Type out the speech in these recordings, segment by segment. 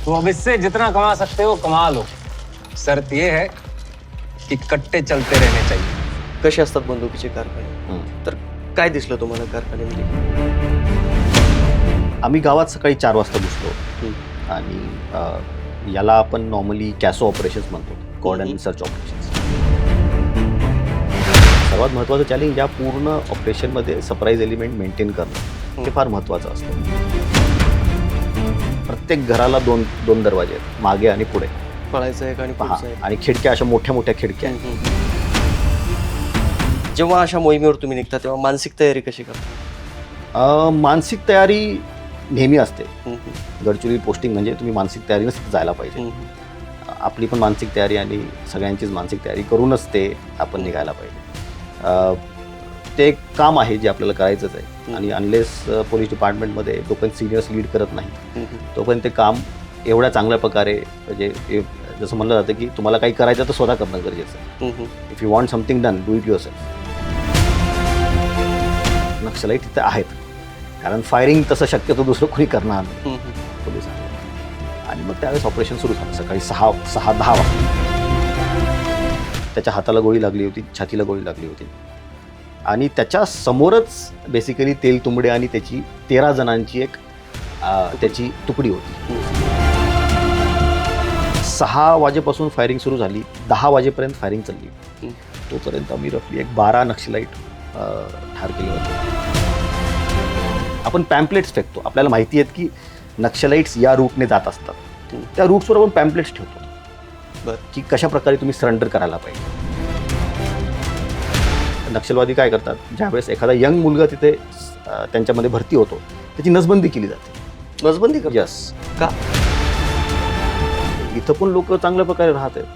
तो अब इससे जितना कमा सकते हो कमा लो, शर्त ये है की कट्टे चलते रहने चाहिए. कसे असतात बंदुकीचे कारखाने? तर काय दिसलं तुम्हाला कारखान्यामध्ये? आम्ही गावात सकाळी 4 वाजता घुसलो आणि याला आपण नॉर्मली कॅसो ऑपरेशन्स म्हणतो, कॉर्ड अँड सर्च ऑपरेशन्स. सर्वात महत्त्वाचं चॅलेंज या पूर्ण ऑपरेशनमध्ये सरप्राईज एलिमेंट मेंटेन करणं हे फार महत्त्वाचं असतं. प्रत्येक घराला दोन दरवाजे आहेत, मागे आणि पुढे. पळायचं आहे आणि पहा, पुढचं आहे. आणि खिडक्या अशा मोठ्या मोठ्या खिडक्या आहेत. जेव्हा अशा मोहिमेवर तुम्ही निघता तेव्हा मानसिक तयारी कशी करता? मानसिक तयारी नेहमी असते. गडचिरोली पोस्टिंग म्हणजे तुम्ही मानसिक तयारीनंच जायला पाहिजे. आपली पण मानसिक तयारी आणि सगळ्यांचीच मानसिक तयारी करूनच ते आपण निघायला पाहिजे. ते एक काम आहे जे आपल्याला करायचंच आहे आणि अनलेस पोलीस डिपार्टमेंटमध्ये जोपर्यंत सिनियर्स लीड करत नाही तोपर्यंत ते काम एवढ्या चांगल्या प्रकारे म्हणजे जसं म्हणलं जातं की तुम्हाला काही करायचं तर स्वतः करणं गरजेचं आहे. If you want something done, do it yourself. Naxalite तिथे आहेत, कारण फायरिंग तसं शक्यतो दुसरं कोणी करणार नाही पोलिसांना. आणि मग त्यावेळेस ऑपरेशन सुरू झालं सकाळी 6:10 वाजता. त्याच्या हाताला गोळी लागली होती, छातीला गोळी लागली होती आणि त्याच्या समोरच बेसिकली तेल तुंबडे आणि त्याची 13 जणांची एक त्याची तुकडी होती. 6 वाजेपासून फायरिंग सुरू झाली, 10 वाजेपर्यंत फायरिंग चालली. तोपर्यंत आम्ही रफली एक 12 नक्षलाईट ठार केले होते. आपण पॅम्पलेट्स फेकतो, आपल्याला माहिती आहेत की नक्षलाईट्स या रूटने जात असतात. त्या रूट्सवर आपण पॅम्पलेट्स ठेवतो की कशा प्रकारे तुम्ही सरेंडर करायला पाहिजे. नक्षलवादी काय करतात, ज्यावेळेस एखादा यंग मुलगा तिथे त्यांच्यामध्ये भरती होतो त्याची नसबंदी केली जाते. नसबंदी का? यस. का? इथं पण लोक चांगल्या प्रकारे राहत आहेत.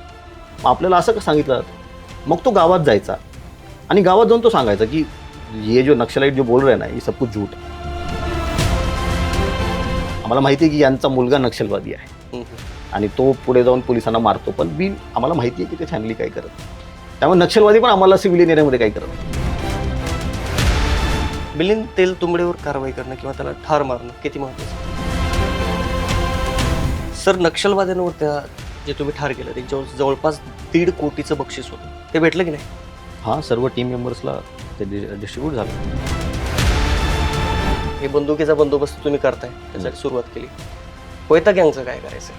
मग आपल्याला असं का सांगितलं जातं? मग तो गावात जायचा आणि गावात जाऊन तो सांगायचा की ये जो नक्षलाईट जो बोल रहे ना ये सब कुछ झूठ है. आम्हाला माहिती आहे की यांचा मुलगा नक्षलवादी आहे आणि तो पुढे जाऊन पोलिसांना मारतो, पण आम्हाला माहिती आहे की ते फॅमिली काय करत. त्यामुळे नक्षलवादी पण आम्हाला सिव्हिलियन एरियामध्ये काय करत. मिलिंद तेल तुंबडेवर कारवाई करणं किंवा त्याला ठार मारणं किती महत्त्वाचं? सर, नक्षलवाद्यांवर त्या जे तुम्ही ठार केलं ते जवळपास 1.5 कोटीचं बक्षीस होतं, ते भेटलं की नाही? हां, सर्व टीम मेंबर्सला ते डिस्ट्रीब्यूट झालं. हे बंदुकीचा बंदोबस्त तुम्ही करताय, त्यासाठी सुरुवात केली. कोयता गँगचं काय करायचं?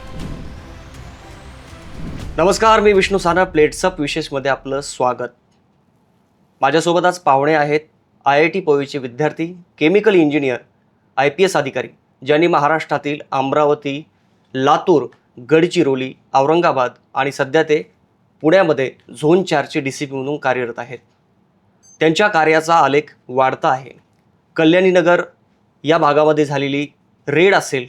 नमस्कार, मी विष्णू साना. प्लेट्सअप विशेषमध्ये आपलं स्वागत. माझ्यासोबत आज पाहुणे आहेत IIT पवईचे विद्यार्थी, केमिकल इंजिनियर, IPS अधिकारी, ज्यांनी महाराष्ट्रातील अमरावती, लातूर, गडचिरोली, औरंगाबाद आणि सध्या ते पुण्यामध्ये झोन 4चे DCP म्हणून कार्यरत आहेत. त्यांच्या कार्याचा आलेख वाढता आहे. कल्याणीनगर या भागामध्ये झालेली रेड असेल,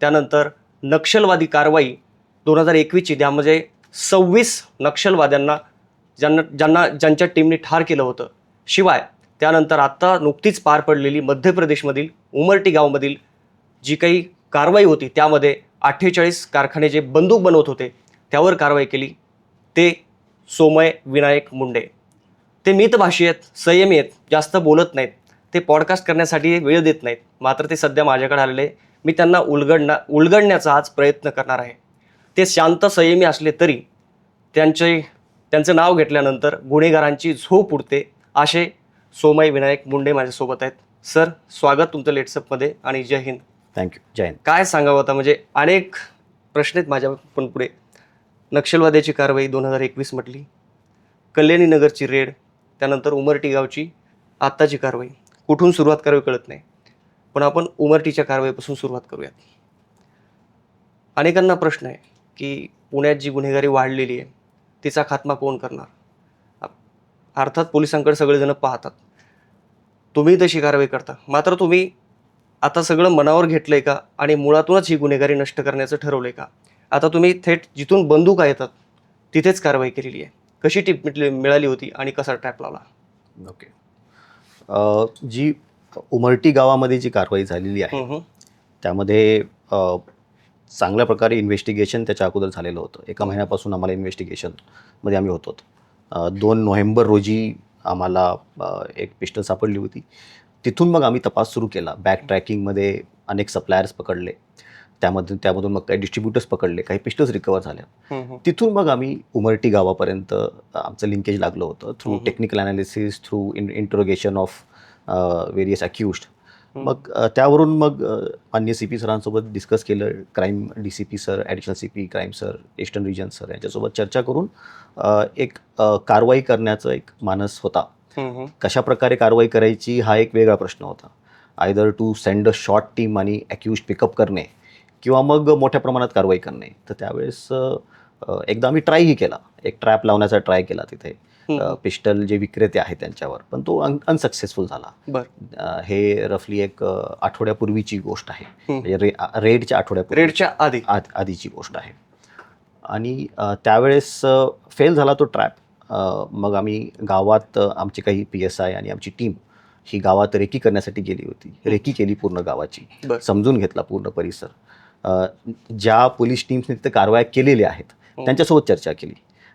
त्यानंतर नक्षलवादी कारवाई 2021ची, त्यामध्ये 26 नक्षलवाद्यांना ज्यांच्या टीमने ठार केलं होतं. शिवाय त्यानंतर आत्ता नुकतीच पार पडलेली मध्य प्रदेशमधील उमरटी गावमधील जी काही कारवाई होती त्यामध्ये 48 कारखाने जे बंदूक बनवत होते त्यावर कारवाई केली. ते सोमय विनायक मुंडे. ते मितभाषी आहेत, संयमी आहेत, जास्त बोलत नाहीत, ते पॉडकास्ट करण्यासाठी वेळ देत नाहीत. मात्र ते सध्या माझ्याकडे आलेले, मी त्यांना उलगडण्याचा आज प्रयत्न करणार आहे. ते शांत संयमी असले तरी त्यांचं नाव घेतल्यानंतर गुन्हेगारांची झोप उडते, असे सोमय विनायक मुंडे माझ्यासोबत आहेत. सर, स्वागत तुमचं लेट्सअपमध्ये आणि जय हिंद. थँक्यू. जय हिंद. काय सांगावं आता, म्हणजे अनेक प्रश्न आहेत माझ्या पण पुढे. नक्षलवाद्याची कारवाई 2021 म्हटली, कल्याणीनगरची रेड, त्यानंतर उमरटी गावची आत्ताची कारवाई. कुठून सुरुवात करावी कळत नाही, पण आपण उमरटीच्या कारवाईपासून सुरुवात करूयात. अनेकांना प्रश्न आहे की पुण्यात जी गुन्हेगारी वाढलेली आहे तिचा खात्मा कोण करणार? अर्थात पोलिसांकडे सगळेजण पाहतात, तुम्ही तशी कारवाई करता, मात्र तुम्ही आता सगळं मनावर घेतलंय का आणि मुळातूनच ही गुन्हेगारी नष्ट करण्याचं ठरवलंय का? आता तुम्ही थेट जिथून बंदुका येतात तिथेच कारवाई केलेली आहे. कशी टीप मिळाली होती आणि कसा ट्रॅप लावला? ओके. जी उमरटी गावामध्ये जी कारवाई झालेली आहे त्यामध्ये चांगल्या प्रकारे इन्व्हेस्टिगेशन त्याच्या अगोदर झालेलं होतं. 1 महिन्यापासून आम्हाला इन्व्हेस्टिगेशनमध्ये आम्ही होतो. 2 नोव्हेंबर रोजी आम्हाला एक पिस्टल सापडली होती. तिथून मग आम्ही तपास सुरू केला. बॅक ट्रॅकिंगमध्ये अनेक सप्लायर्स पकडले. त्यामधून मग काही डिस्ट्रीब्युटर्स पकडले, काही पिस्टल्स रिकवर झाल्या. तिथून मग आम्ही उमरटी गावापर्यंत आमचं लिंकेज लागलं होतं through technical analysis, through interrogation of various accused. मग त्यावरून मग माननीय CP सरांसोबत डिस्कस केलं. Crime DCP sir, additional CP crime sir, eastern region sir यांच्यासोबत चर्चा करून एक कारवाई करण्याचा एक मानस होता. कशा प्रकारे कारवाई करायची हा एक वेगळा प्रश्न होता. Either to send a short team आणि अक्युज्ड पिकअप करणे किंवा मग मोठ्या प्रमाणात कारवाई करणे. तर त्यावेळेस एकदा आम्ही ट्रायही केला, एक ट्रॅप लावण्याचा ट्राय केला तिथे पिस्टल जे विक्रेते आहेत त्यांच्यावर, पण तो अनसक्सेसफुल झाला. हे रफली एक आठवड्यापूर्वीची गोष्ट आहे, म्हणजे रेडच्या आधीची गोष्ट आहे. आणि त्यावेळेस फेल झाला तो ट्रॅप. मग आम्ही गावात आमची काही PSI आणि आमची टीम ही गावात रेकी करण्यासाठी गेली होती. रेकी केली पूर्ण गावाची, समजून घेतला पूर्ण परिसर. ज्या पोलीस टीम्सने तिथे कारवाया केलेल्या आहेत त्यांच्यासोबत चर्चा केली.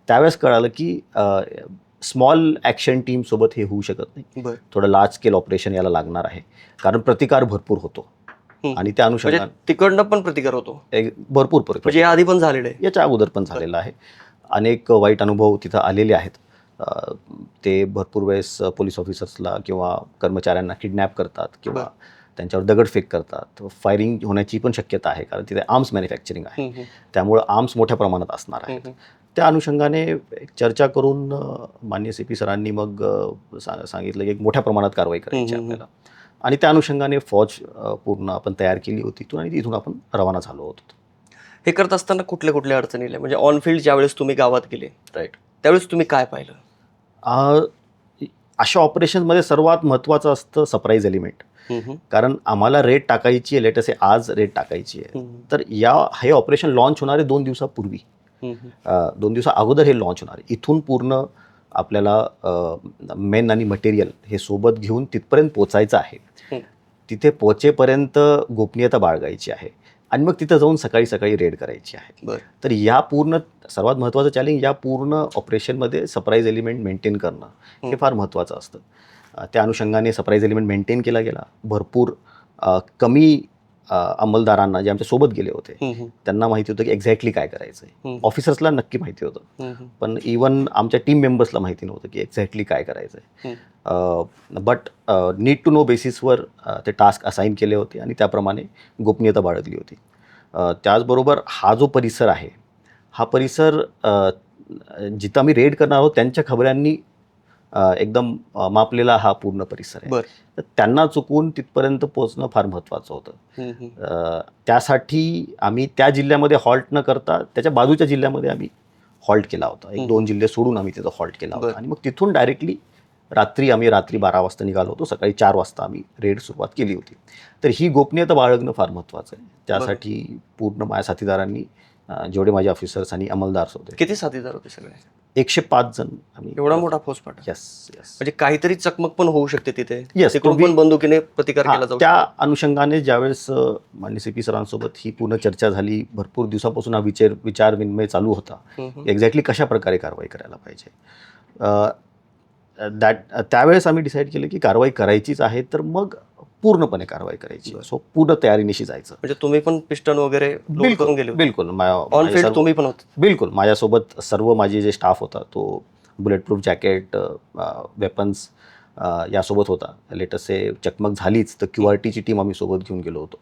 त्यावेळेस कळालं की स्मॉल ॲक्शन टीमसोबत हे होऊ शकत नाही. थोडं लार्ज स्केल ऑपरेशन याला लागणार आहे, कारण प्रतिकार भरपूर होतो. आणि त्या अनुषंगाने तिकडनं पण प्रतिकार होतो भरपूर. म्हणजे आधी पण झालेलं आहे, याच्या अगोदर पण झालेला आहे. अनेक वाईट अनुभव तिथं आलेले आहेत. ते भरपूर वेळेस पोलीस ऑफिसर्सला किंवा कर्मचाऱ्यांना किडनॅप करतात किंवा त्यांच्यावर दगडफेक करतात. फायरिंग होण्याची पण शक्यता आहे, कारण तिथे आर्म्स मॅन्युफॅक्चरिंग आहे, त्यामुळं आर्म्स मोठ्या प्रमाणात असणार आहेत. त्या अनुषंगाने एक चर्चा करून माननीय CP सरांनी मग सांगितलं की एक मोठ्या प्रमाणात कारवाई करायची आपल्याला. आणि त्या अनुषंगाने फौज पूर्ण आपण तयार केली होती आणि तिथून आपण रवाना झालो होतो. हे करत असताना कुठल्या कुठल्या अडचणी आल्या, म्हणजे ऑन फील्ड ज्यावेळेस तुम्ही गावात गेले राईट, त्यावेळेस तुम्ही काय पाहिलं? अशा ऑपरेशनमध्ये सर्वात महत्त्वाचं असतं सरप्राईज एलिमेंट. कारण आम्हाला रेड टाकायची आहे, लेटेस्ट आज रेड टाकायची आहे. तर हे ऑपरेशन लॉन्च होणारे 2 दिवसापूर्वी, 2 दिवसा अगोदर हे लॉन्च होणार. इथून पूर्ण आपल्याला मेन आणि मटेरियल हे सोबत घेऊन तिथपर्यंत पोचायचं आहे. तिथे पोचेपर्यंत गोपनीयता बाळगायची आहे आणि मग तिथं जाऊन सकाळी सकाळी रेड करायची आहे. तर या पूर्ण सर्वात महत्त्वाचं चॅलेंज या पूर्ण ऑपरेशनमध्ये सरप्राईज एलिमेंट मेंटेन करणं हे फार महत्त्वाचं असतं. त्या अनुषंगाने सरप्राईज एलिमेंट मेंटेन केला गेला. भरपूर कमी अंमलदारांना जे आमच्या सोबत गेले होते त्यांना माहिती होतं की एक्झॅक्टली काय करायचं आहे. ऑफिसर्सला नक्की माहिती होतं, पण इवन आमच्या टीम मेंबर्सला माहिती नव्हतं की एक्झॅक्टली काय करायचं आहे. बट नीड टू नो बेसिसवर ते टास्क असाईन केले होते आणि त्याप्रमाणे गोपनीयता बाळगली होती. त्याचबरोबर हा जो परिसर आहे, हा परिसर जिथं आम्ही रेड करणार आहोत त्यांच्या खबऱ्यांनी एकदम मापलेला हा पूर्ण परिसर आहे. तर त्यांना चुकून तिथपर्यंत पोहोचणं फार महत्त्वाचं होतं. त्यासाठी आम्ही त्या जिल्ह्यामध्ये हॉल्ट न करता त्याच्या बाजूच्या जिल्ह्यामध्ये आम्ही हॉल्ट केला होता. 1-2 जिल्हे सोडून आम्ही तिथं हॉल्ट केला होता. आणि मग तिथून डायरेक्टली रात्री 12 वाजता निघालो होतो. सकाळी 4 वाजता आम्ही रेड सुरुवात केली होती. तर ही गोपनीयता बाळगणं फार महत्त्वाचं आहे. त्यासाठी पूर्ण माझ्या साथीदारांनी, जेवढे माझे ऑफिसर्स आणि अंमलदार होते. किती साथीदार होते सगळे? 105 जण आम्ही. एवढा मोठा फौजफाटा? यस. म्हणजे काहीतरी चकमक पण होऊ शकते तिथे. येस, पण बंदुकीने प्रतिकार केला जाऊ. त्या अनुषंगाने ज्यावेळेस माननीय CP सरांसोबत ही पूर्ण चर्चा झाली, भरपूर दिवसापासून हा विचार विनिमय चालू होता एक्झॅक्टली कशा प्रकारे कारवाई करायला पाहिजे. त्यावेळेस आम्ही डिसाईड केलं की कारवाई करायचीच आहे, तर मग पूर्णपणे कारवाई करायची. सो पूर्ण तयारीनिशी जायचं. म्हणजे तुम्ही पण पिस्टन वगैरे लोड करून गेले? बिलकुल. ऑन फील्ड तुम्ही पण होते? बिलकुल. माझ्यासोबत सर्व माझे जे स्टाफ होता तो बुलेट प्रूफ जॅकेट, वेपन्स यासोबत होता. लेटेस्ट चकमक झालीच तर QRTची टीम आम्ही सोबत घेऊन गेलो होतो.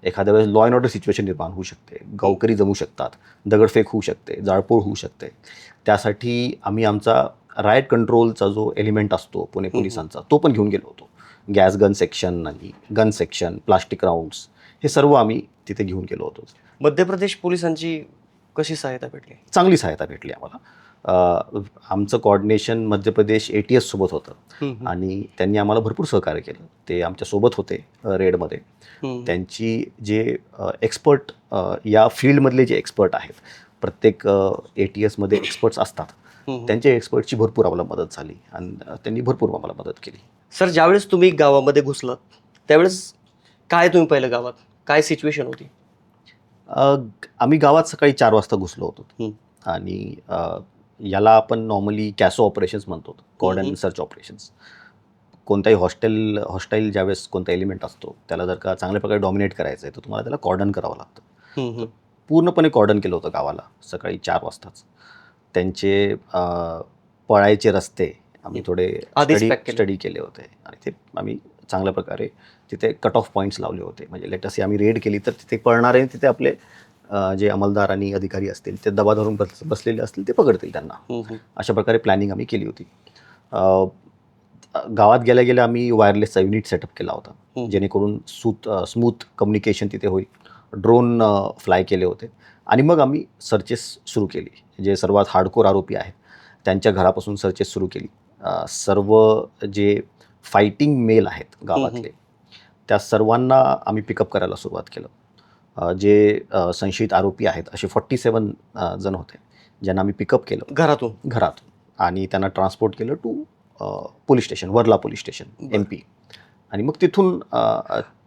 एखाद्या वेळेस लॉ अँड ऑर्डर सिच्युएशन निर्माण होऊ शकते, गावकरी जमू शकतात, दगडफेक होऊ शकते, जाळपोळ होऊ शकते. त्यासाठी आम्ही आमचा रायट कंट्रोलचा जो एलिमेंट असतो पुणे पोलिसांचा, तो पण घेऊन गेलो होतो. गॅस गन सेक्शन आणि गन सेक्शन, प्लास्टिक राऊंड्स, हे सर्व आम्ही तिथे घेऊन गेलो होतो. मध्य प्रदेश पोलिसांची कशी सहायता भेटली? चांगली सहायता भेटली आम्हाला. आमचं कोऑर्डिनेशन मध्य प्रदेश ATS सोबत होतं आणि त्यांनी आम्हाला भरपूर सहकार्य केलं. ते आमच्यासोबत होते रेडमध्ये. त्यांची जे एक्सपर्ट, या फील्डमधले जे एक्सपर्ट आहेत, प्रत्येक ATSमध्ये एक्सपर्ट्स असतात, त्यांच्या एक्सपर्टची भरपूर आम्हाला मदत झाली आणि त्यांनी भरपूर आम्हाला मदत केली. सर, ज्यावेळेस तुम्ही गावामध्ये घुसलात त्यावेळेस काय तुम्ही पाहिलं गावात? काय सिच्युएशन होती? आम्ही गावात सकाळी 4 वाजता घुसलो होतो आणि याला आपण नॉर्मली कॅसो ऑपरेशन्स म्हणतो, कॉर्डन सर्च ऑपरेशन्स. कोणताही हॉस्टाईल ज्यावेळेस कोणता एलिमेंट असतो त्याला जर का चांगल्या प्रकारे डॉमिनेट करायचं आहे तर तुम्हाला त्याला कॉर्डन करावं लागतं. पूर्णपणे कॉर्डन केलं होतं गावाला सकाळी 4 वाजताच. त्यांचे पळायचे रस्ते आम्ही थोडे आधीच pack केले. स्टडी केले होते आणि ते आम्ही चांगल्या प्रकारे तिथे कट ऑफ पॉईंट्स लावले होते. म्हणजे लेटस आम्ही रेड केली तर तिथे पळणारे तिथे आपले जे अंमलदार आणि अधिकारी असतील ते दबा धरून बसलेले असतील ते पकडतील त्यांना. अशा प्रकारे प्लॅनिंग आम्ही केली होती. गावात गेल्या गेल्या आम्ही वायरलेसचा युनिट सेटअप केला होता जेणेकरून स्मूथ कम्युनिकेशन तिथे होईल. ड्रोन फ्लाय केले होते आणि मग आम्ही सर्चेस सुरू केली. जे सर्वात हार्डकोर आरोपी आहेत त्यांच्या घरापासून सर्चेस सुरू केली. सर्व जे फायटिंग मेल आहेत गावातले त्या सर्वांना आम्ही पिकअप करायला सुरुवात केलं. जे संशयित आरोपी आहेत असे 47 जण होते ज्यांना आम्ही पिकअप केलं घरातून आणि त्यांना ट्रान्सपोर्ट केलं टू पोलीस स्टेशन, वर्ला पोलीस स्टेशन MP. आणि मग तिथून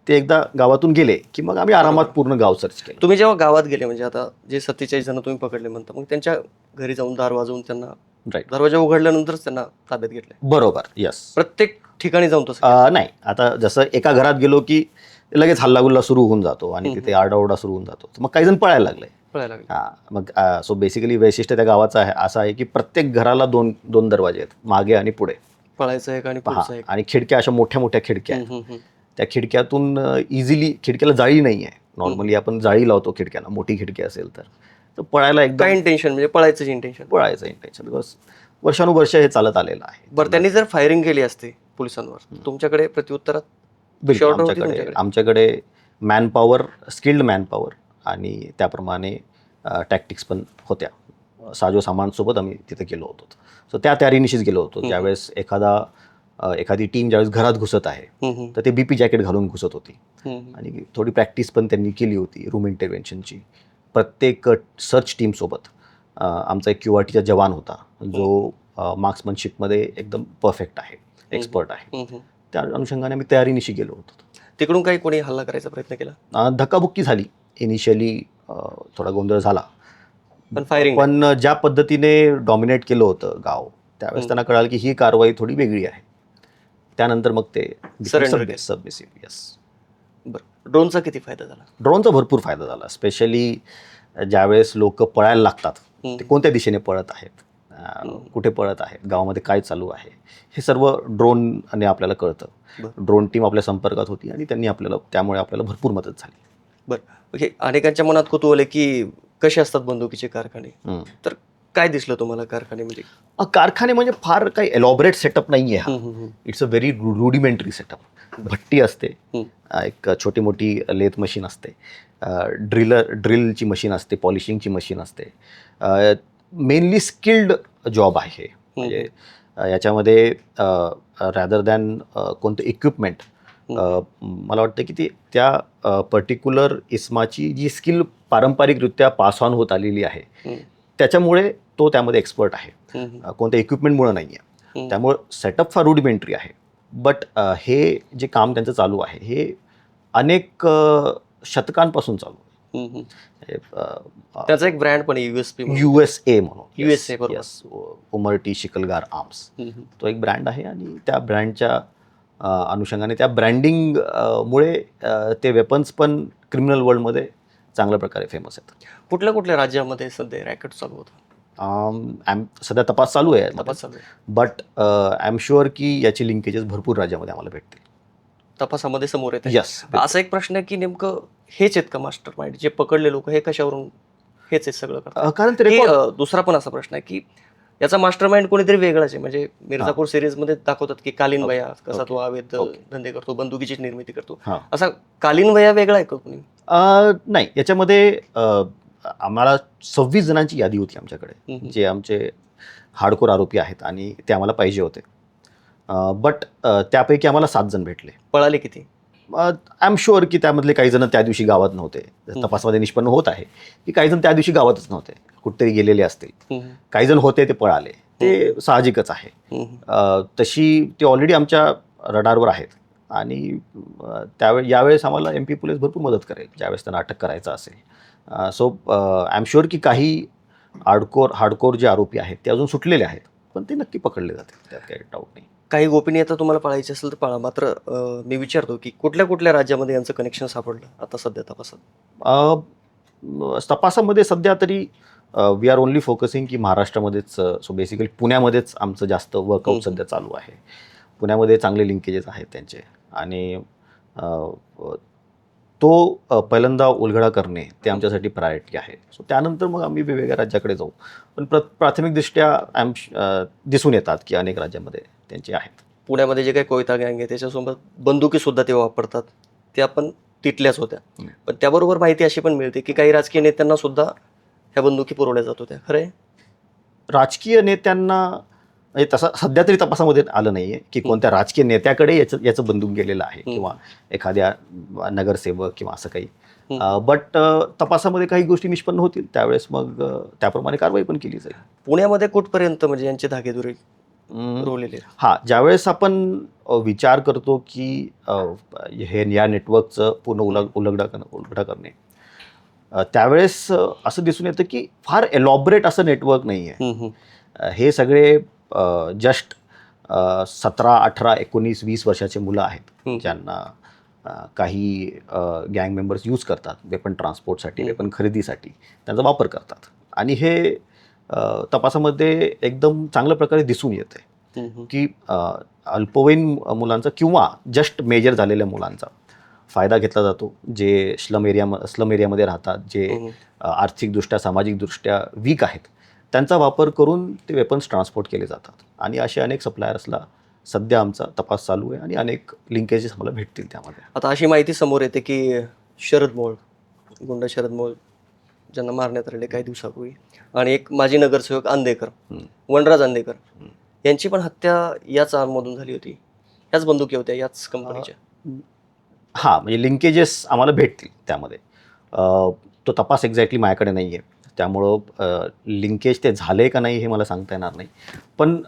ते एकदा गावातून गेले की मग आम्ही आरामात पूर्ण गाव सर्च केलं. तुम्ही जेव्हा गावात गेले म्हणजे आता जे 47 जण तुम्ही पकडले म्हणता, मग त्यांच्या घरी जाऊन दार वाजवून त्यांना राईट, दरवाजा उघडल्यानंतरच त्यांना ताब्यात घेतले? बरोबर, यस. प्रत्येक ठिकाणी जाऊन तसं नाही, आता जसं एका घरात गेलो की लगेच हल्लागुल्ला सुरू होऊन जातो आणि तिथे आरडाओरडा सुरू होऊन जातो. मग काही जण पळायला लागले. मग सो बेसिकली वैशिष्ट्य त्या गावाचं आहे असं आहे की प्रत्येक घराला दोन दरवाजे आहेत, मागे आणि पुढे. पळायचं एक आणि पुढचं एक. आणि खिडक्या अशा मोठ्या मोठ्या खिडक्या आहेत. त्या खिडक्यातून इझिली, खिडक्याला जाळी नाही आहे. नॉर्मली आपण जाळी लावतो खिडक्याला, मोठी खिडकी असेल तर पळायला एकदम काय इंटेन्शन म्हणजे पळायचं इंटेन्शन बिकॉज वर्षानुवर्ष हे चालत आलेलं आहे. बरं, त्यांनी जर फायरिंग केली असते पोलिसांवर, तुमच्याकडे प्रत्युत्तरात बिलकुल आमच्याकडे मॅनपॉवर, स्किल्ड मॅनपॉवर आणि त्याप्रमाणे टॅक्टिक्स पण होत्या. साजो सामानसोबत आम्ही तिथे गेलो होतो. सो त्या तयारीनिशीच गेलो होतो. ज्यावेळेस एखादी टीम ज्यावेळेस घरात घुसत आहे तर ते BP जॅकेट घालून घुसत होती आणि थोडी प्रॅक्टिस पण त्यांनी केली होती रूम इंटरव्हेन्शनची. प्रत्येक सर्च टीमसोबत आमचा एक QRTचा जवान होता जो मार्क्समनशिपमध्ये एकदम परफेक्ट आहे, एक्सपर्ट आहे. त्या अनुषंगाने आम्ही तयारीनिशी गेलो होतो. तिकडून काही कोणी हल्ला करायचा प्रयत्न केला? धक्काबुक्की झाली इनिशियली, थोडा गोंधळ झाला, पण ज्या पद्धतीने डॉमिनेट केलं होतं गाव त्यावेळेस त्यांना कळालं की ही कारवाई थोडी वेगळी आहे. त्यानंतर मग ते सबमिसिव्ह. यस. बरं, ड्रोनचा किती फायदा झाला? ड्रोनचा भरपूर फायदा झाला. स्पेशली ज्यावेळेस लोक पळायला लागतात ते कोणत्या दिशेने पळत आहेत, कुठे पळत आहेत, गावामध्ये काय चालू आहे, हे सर्व ड्रोनने आपल्याला कळतं. ड्रोन टीम आपल्या संपर्कात होती आणि त्यामुळे आपल्याला भरपूर मदत झाली. बरं, हे अनेकांच्या मनात कुतूहल आहे की कसे असतात बंदुकीचे कारखाने, तर काय दिसलं तुम्हाला कारखाने? कारखाने म्हणजे फार काही एलॉबरेट सेटअप नाही आहे हा. It's a very rudimentary setup. भट्टी असते, एक छोटी मोठी लेथ मशीन असते, ड्रिलची मशीन असते, पॉलिशिंगची मशीन असते. मेनली स्किल्ड जॉब आहे. म्हणजे याच्यामध्ये रॅदर दॅन कोणतं इक्विपमेंट, मला वाटतं की त्या पर्टिक्युलर इस्माची जी स्किल पारंपरिकरित्या पास ऑन होत आलेली आहे त्याच्यामुळे तो त्यामध्ये एक्सपर्ट आहे, कोणत्या इक्विपमेंटमुळे नाही आहे. त्यामुळे सेटअप फार रुडिमेंटरी आहे. बट हे जे काम त्यांचं चालू आहे हे अनेक शतकांपासून चालू आहे. त्याचा एक ब्रँड पण USA म्हणून, USA उमरटी शिकलगार आर्म्स, तो एक ब्रँड आहे. आणि त्या ब्रँडच्या अनुषंगाने, त्या ब्रँडिंग मुळे ते वेपन्स पण क्रिमिनल वर्ल्डमध्ये चांगल्या प्रकारे फेमस आहेत. कुठल्या राज्यामध्ये सध्या रॅकेट चालू होतं? सध्या तपास चालू आहे. बट आय एम शुअर की याची लिंकेजेस भरपूर राज्यामध्ये आम्हाला भेटतील. तपासामध्ये समोर येते. यस. असा एक प्रश्न आहे की नेमकं हेच आहेत का मास्टर माइंड, जे पकडले लोक हे कशावरून हेच आहेत सगळं करतात? कारण ते दुसरा पण असा प्रश्न आहे की याचा मास्टर माइंड कोणीतरी वेगळाच आहे. म्हणजे मिर्झापूर सिरीजमध्ये दाखवतात की कालीन वया कसा तो अवैध धंदे करतो, बंदुकीची निर्मिती करतो. असा कालीन वया वेगळा आहे का कोणी? नाही, याच्यामध्ये आम्हाला 26 जणांची यादी होती आमच्याकडे, जे आमचे हार्डकोर आरोपी आहेत आणि ते आम्हाला पाहिजे होते. बट त्यापैकी आम्हाला 7 जण भेटले. पळाले किती? आय एम शुअर की त्यामधले काही जण त्या दिवशी गावात नव्हते. तपासामध्ये निष्पन्न होत आहे की काही जण त्या दिवशी गावातच नव्हते, कुठेतरी गेलेले असतील. काही जण होते ते पळाले, ते साहजिकच आहे. तशी ते ऑलरेडी आमच्या रडारवर आहेत आणि यावेळेस आम्हाला MP पोलीस भरपूर मदत करेल ज्यावेळेस त्यांना अटक करायचं असेल. सो आय एम शुअर की काही हार्डकोर जे आरोपी आहेत ते अजून सुटलेले आहेत, पण ते नक्की पकडले जातील, त्यात काही डाऊट नाही. काही गोपनीयता तुम्हाला पाळायची असेल तर पाळा. मात्र मी विचारतो की कुठल्या राज्यामध्ये यांचं कनेक्शन सापडलं आता सध्या तपासात? तपासामध्ये सध्या तरी वी आर ओनली फोकसिंग की महाराष्ट्रामध्येच, सो बेसिकली पुण्यामध्येच आमचं जास्त वर्कआउट सध्या चालू आहे. पुण्यामध्ये चांगले लिंकेजेस आहेत त्यांचे आणि तो पहिल्यांदा उलगडा करणे ते आमच्यासाठी प्रायोरिटी आहे. सो त्यानंतर मग आम्ही वेगवेगळ्या राज्याकडे जाऊ. पण प्राथमिकदृष्ट्या दिसून येतात की अनेक राज्यामध्ये त्यांचे आहेत. पुण्यामध्ये जे काही कोयता गँग आहे त्याच्यासोबत बंदुकीसुद्धा ते वापरतात, ते आपण तिथल्याच होत्या. पण त्याबरोबर माहिती अशी पण मिळते की काही राजकीय नेत्यांना सुद्धा ह्या बंदुकी पुरवल्या जात होत्या. खरं आहे? राजकीय नेत्यांना म्हणजे तसा सध्या तरी तपासामध्ये आलं नाही आहे की कोणत्या राजकीय नेत्याकडे याचं बंदूक गेलेलं आहे किंवा एखाद्या नगरसेवक किंवा असं काही. बट तपासामध्ये काही गोष्टी निष्पन्न होतील त्यावेळेस मग त्याप्रमाणे कारवाई पण केली जाईल. पुण्यामध्ये कुठपर्यंत म्हणजे यांची धागेदुरी रोवलेली आहे? हां, ज्यावेळेस आपण विचार करतो की या नेटवर्कचं पूर्ण उलगडा करणे, त्यावेळेस असं दिसून येतं की फार एलॉबरेट असं नेटवर्क नाही आहे. हे सगळे जस्ट 17, 18, 19, 20 वर्षाचे मुलं आहेत ज्यांना काही गँग मेंबर्स यूज करतात वेपन ट्रान्सपोर्टसाठी, वेपन खरेदीसाठी त्यांचा वापर करतात. आणि हे तपासामध्ये एकदम चांगल्या प्रकारे दिसून येते की अल्पवयीन मुलांचा किंवा जस्ट मेजर झालेल्या मुलांचा फायदा घेतला जातो, जे स्लम एरियामध्ये राहतात, जे आर्थिकदृष्ट्या सामाजिकदृष्ट्या वीक आहेत, त्यांचा वापर करून ते वेपन्स ट्रान्सपोर्ट केले जातात. आणि असे अनेक सप्लायर्सला सध्या आमचा तपास चालू आहे आणि अनेक लिंकेजेस आम्हाला भेटतील त्यामध्ये. आता अशी माहिती समोर येते की शरद मोळ, गुंड शरद मोळ ज्यांना मारण्यात आलेले काही दिवसापूर्वी, आणि एक माजी नगरसेवक अंधेकर, वनराज अंधेकर, यांची पण हत्या याच आर्ममधून झाली होती. याच बंदुकी होत्या, याच कंपनीच्या. हां, म्हणजे लिंकेजेस आम्हाला भेटतील त्यामध्ये. तो तपास एक्झॅक्टली माझ्याकडे नाही आहे, त्यामुळं लिंकेज ते झाले का नाही हे मला सांगता येणार नाही. पण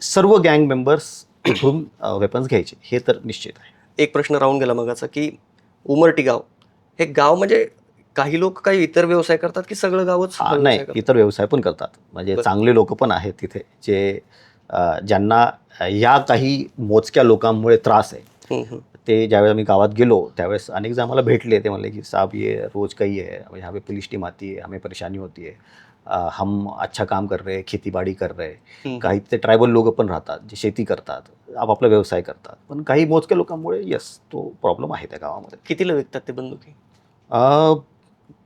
सर्व गँग मेंबर्स इथून वेपन्स घ्यायचे हे तर निश्चित आहे. एक प्रश्न राहून गेला मगाचा की उमरटी गाव, हे गाव म्हणजे काही लोक काही इतर व्यवसाय करतात की सगळं गावच नाही, इतर व्यवसाय पण करतात. म्हणजे चांगले लोक पण आहेत तिथे, जे ज्यांना या काही मोजक्या लोकांमुळे त्रास आहे. ते ज्यावेळेस आम्ही गावात गेलो त्यावेळेस अनेक जण आम्हाला भेटले. ते म्हणले की साहब ये रोज का ही है, यहाँ पे पुलिस टीम आती है, हमें परेशानी होती है, हम अच्छा काम कर रहे, खेतीबाडी कर रहे. काही ते ट्रायबल लोक पण राहतात जे शेती करतात, आपापला व्यवसाय करतात. पण काही मोजक्या लोकांमुळे यस तो प्रॉब्लेम आहे त्या गावामध्ये. कितीला विकतात ते बंदुकी?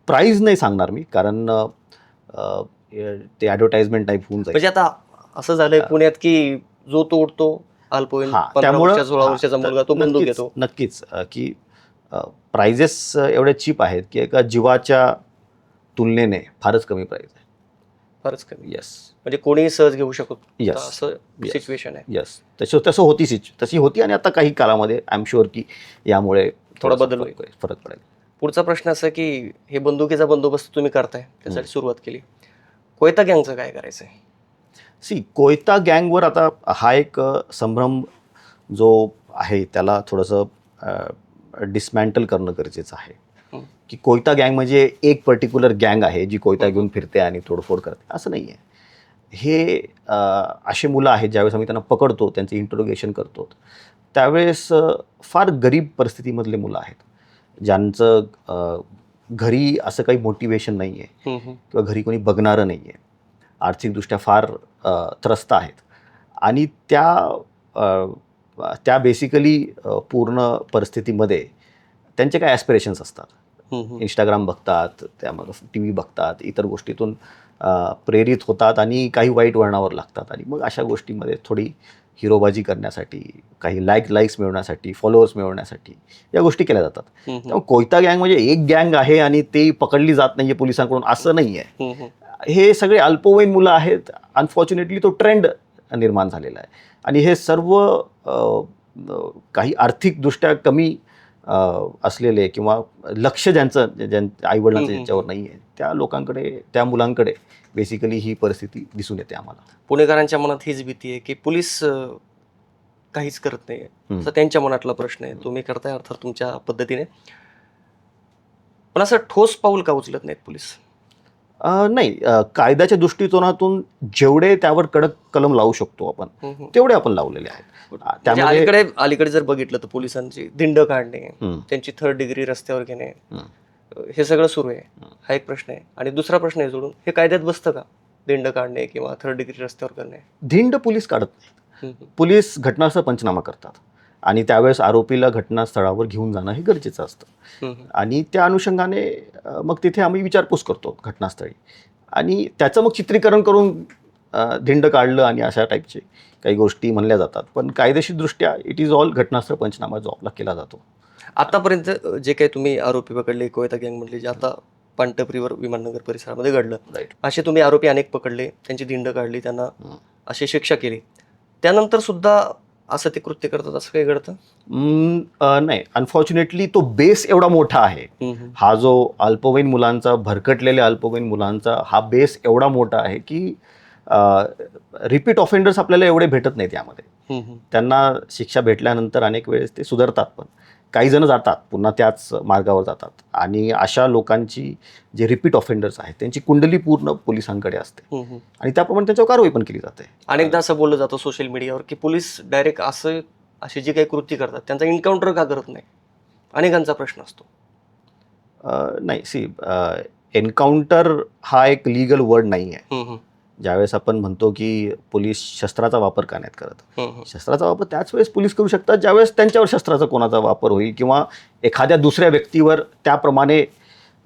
प्राईज नाही सांगणार मी, कारण ते ॲडव्हर्टाइजमेंट टाईप होऊन जाईल. म्हणजे आता असं झालंय पुण्यात की जो तो उडतो अल्पवयीन 15 वर्षाचा 16 वर्षाचा मुलगा तो बंदूक घेतो. नक्कीच की प्राइजेस एवढे चीप आहेत की एका जीवाच्या तुलनेने फारच कमी प्राइस आहे. फारच कमी. येस, म्हणजे कोणीही सहज घेऊ शकतो Yes. असं सिच्युएशन आहे. येस, तशी होती आणि आता काही काळामध्ये आय एम शुअर की यामुळे थोडा बदल होईल, फरक पडेल. पुढचा प्रश्न असा की हे बंदुकीचा बंदोबस्त तुम्ही करताय, त्यासाठी सुरुवात केली, कोयता गँगचं काय करायचंय? कोयता गँगवर आता हा एक संभ्रम जो आहे त्याला थोडंसं डिसमॅन्टल करणं गरजेचं आहे. की कोयता गँग म्हणजे एक पर्टिक्युलर गँग आहे जी कोयता घेऊन फिरते आणि तोडफोड करते, असं नाही आहे. हे असे मुलं आहेत ज्यावेळेस आम्ही त्यांना पकडतो, त्यांचं इंट्रोगेशन करतो, त्यावेळेस फार गरीब परिस्थितीमधले मुलं आहेत, ज्यांचं घरी असं काही मोटिवेशन नाही आहे किंवा घरी कोणी बघणारं नाही आहे, आर्थिकदृष्ट्या फार त्रस्त आहेत. आणि त्या बेसिकली पूर्ण परिस्थितीमध्ये त्यांचे काय ॲस्पिरेशन्स असतात. इंस्टाग्राम बघतात, त्यामध्ये टी व्ही बघतात, इतर गोष्टीतून प्रेरित होतात आणि काही वाईट वळणावर लागतात. आणि मग अशा गोष्टीमध्ये थोडी हिरोबाजी करण्यासाठी, काही लाईक्स मिळवण्यासाठी, फॉलोअर्स मिळवण्यासाठी या गोष्टी केल्या जातात. त्यामुळे कोयता गँग म्हणजे एक गँग आहे आणि ते पकडली जात नाही आहे पोलिसांकडून असं नाही आहे. हे सगळे अल्पवयीन मुलं आहेत. अनफॉर्च्युनेटली तो ट्रेंड निर्माण झालेला आहे. आणि हे सर्व काही आर्थिकदृष्ट्या कमी असलेले किंवा लक्ष ज्यांचं आईवडिलांचं याच्यावर नाही आहे, त्या लोकांकडे, त्या मुलांकडे बेसिकली ही परिस्थिती दिसून येते आम्हाला. पुणेकरांच्या मनात हीच भीती आहे की पोलीस काहीच करत नाही, असं त्यांच्या मनातला प्रश्न आहे. तुम्ही करताय अर्थात तुमच्या पद्धतीने, पण असं ठोस पाऊल का उचलत नाहीत पोलीस? नाही, कायद्याच्या दृष्टिकोनातून जेवढे त्यावर कडक कलम लावू शकतो आपण तेवढे आपण लावलेले आहेत. त्यामुळे अलीकडे जर बघितलं तर पोलिसांची दिंड काढणे, त्यांची 3rd डिग्री रस्त्यावर घेणे, हे सगळं सुरू आहे, हा एक प्रश्न आहे. आणि दुसरा प्रश्न आहे जोडून, हे कायद्यात बसतं का? दिंड काढणे किंवा थर्ड डिग्री रस्त्यावर करणे. धिंड पोलीस काढत नाहीत. पोलीस घटनास्थळ पंचनामा करतात आणि त्यावेळेस आरोपीला घटनास्थळावर घेऊन जाणं हे गरजेचं असतं. आणि त्या अनुषंगाने मग तिथे आम्ही विचारपूस करतो घटनास्थळी आणि त्याचं मग चित्रीकरण करून धिंड काढलं आणि अशा टाईपचे काही गोष्टी म्हणल्या जातात. पण कायदेशीरदृष्ट्या इट इज ऑल घटनास्थळ पंचनामा जो आपला केला जातो. आतापर्यंत जे काही तुम्ही आरोपी पकडले, कोयता गँग म्हटले, जे आता पांढरपुरीवर विमाननगर परिसरामध्ये घडलं, राईट. असे तुम्ही आरोपी अनेक पकडले, त्यांची धिंड काढली, त्यांना अशी शिक्षा केली, त्यानंतर सुद्धा असं ते कृत्य करतात, असं काही घडतं? नाही, अनफॉर्च्युनेटली तो बेस एवढा मोठा आहे. हा जो अल्पवयीन मुलांचा, भरकटलेल्या अल्पवयीन मुलांचा हा बेस एवढा मोठा आहे की रिपीट ऑफेंडर्स आपल्याला एवढे भेटत नाहीत यामध्ये. त्यांना शिक्षा भेटल्यानंतर अनेक वेळेस ते सुधारतात, पण काही जण जातात पुन्हा त्याच मार्गावर जातात. आणि अशा लोकांची जे रिपीट ऑफेंडर्स आहेत त्यांची कुंडली पूर्ण पोलिसांकडे असते आणि त्याप्रमाणे त्यांच्यावर कारवाई पण केली जाते. अनेकदा असं बोललं जातं सोशल मीडियावर की पोलीस डायरेक्ट असे जे काही कृती करतात त्यांचा एन्काउंटर का करत नाही? अनेकांचा प्रश्न असतो. नाही, सी, एन्काउंटर हा एक लीगल वर्ड नाही आहे. ज्यावेळेस आपण म्हणतो की पोलीस शस्त्राचा वापर का नाहीत करत, शस्त्राचा वापर त्याच वेळेस पोलीस करू शकतात ज्यावेळेस त्यांच्यावर शस्त्राचा कोणाचा वापर होईल किंवा एखाद्या दुसऱ्या व्यक्तीवर त्याप्रमाणे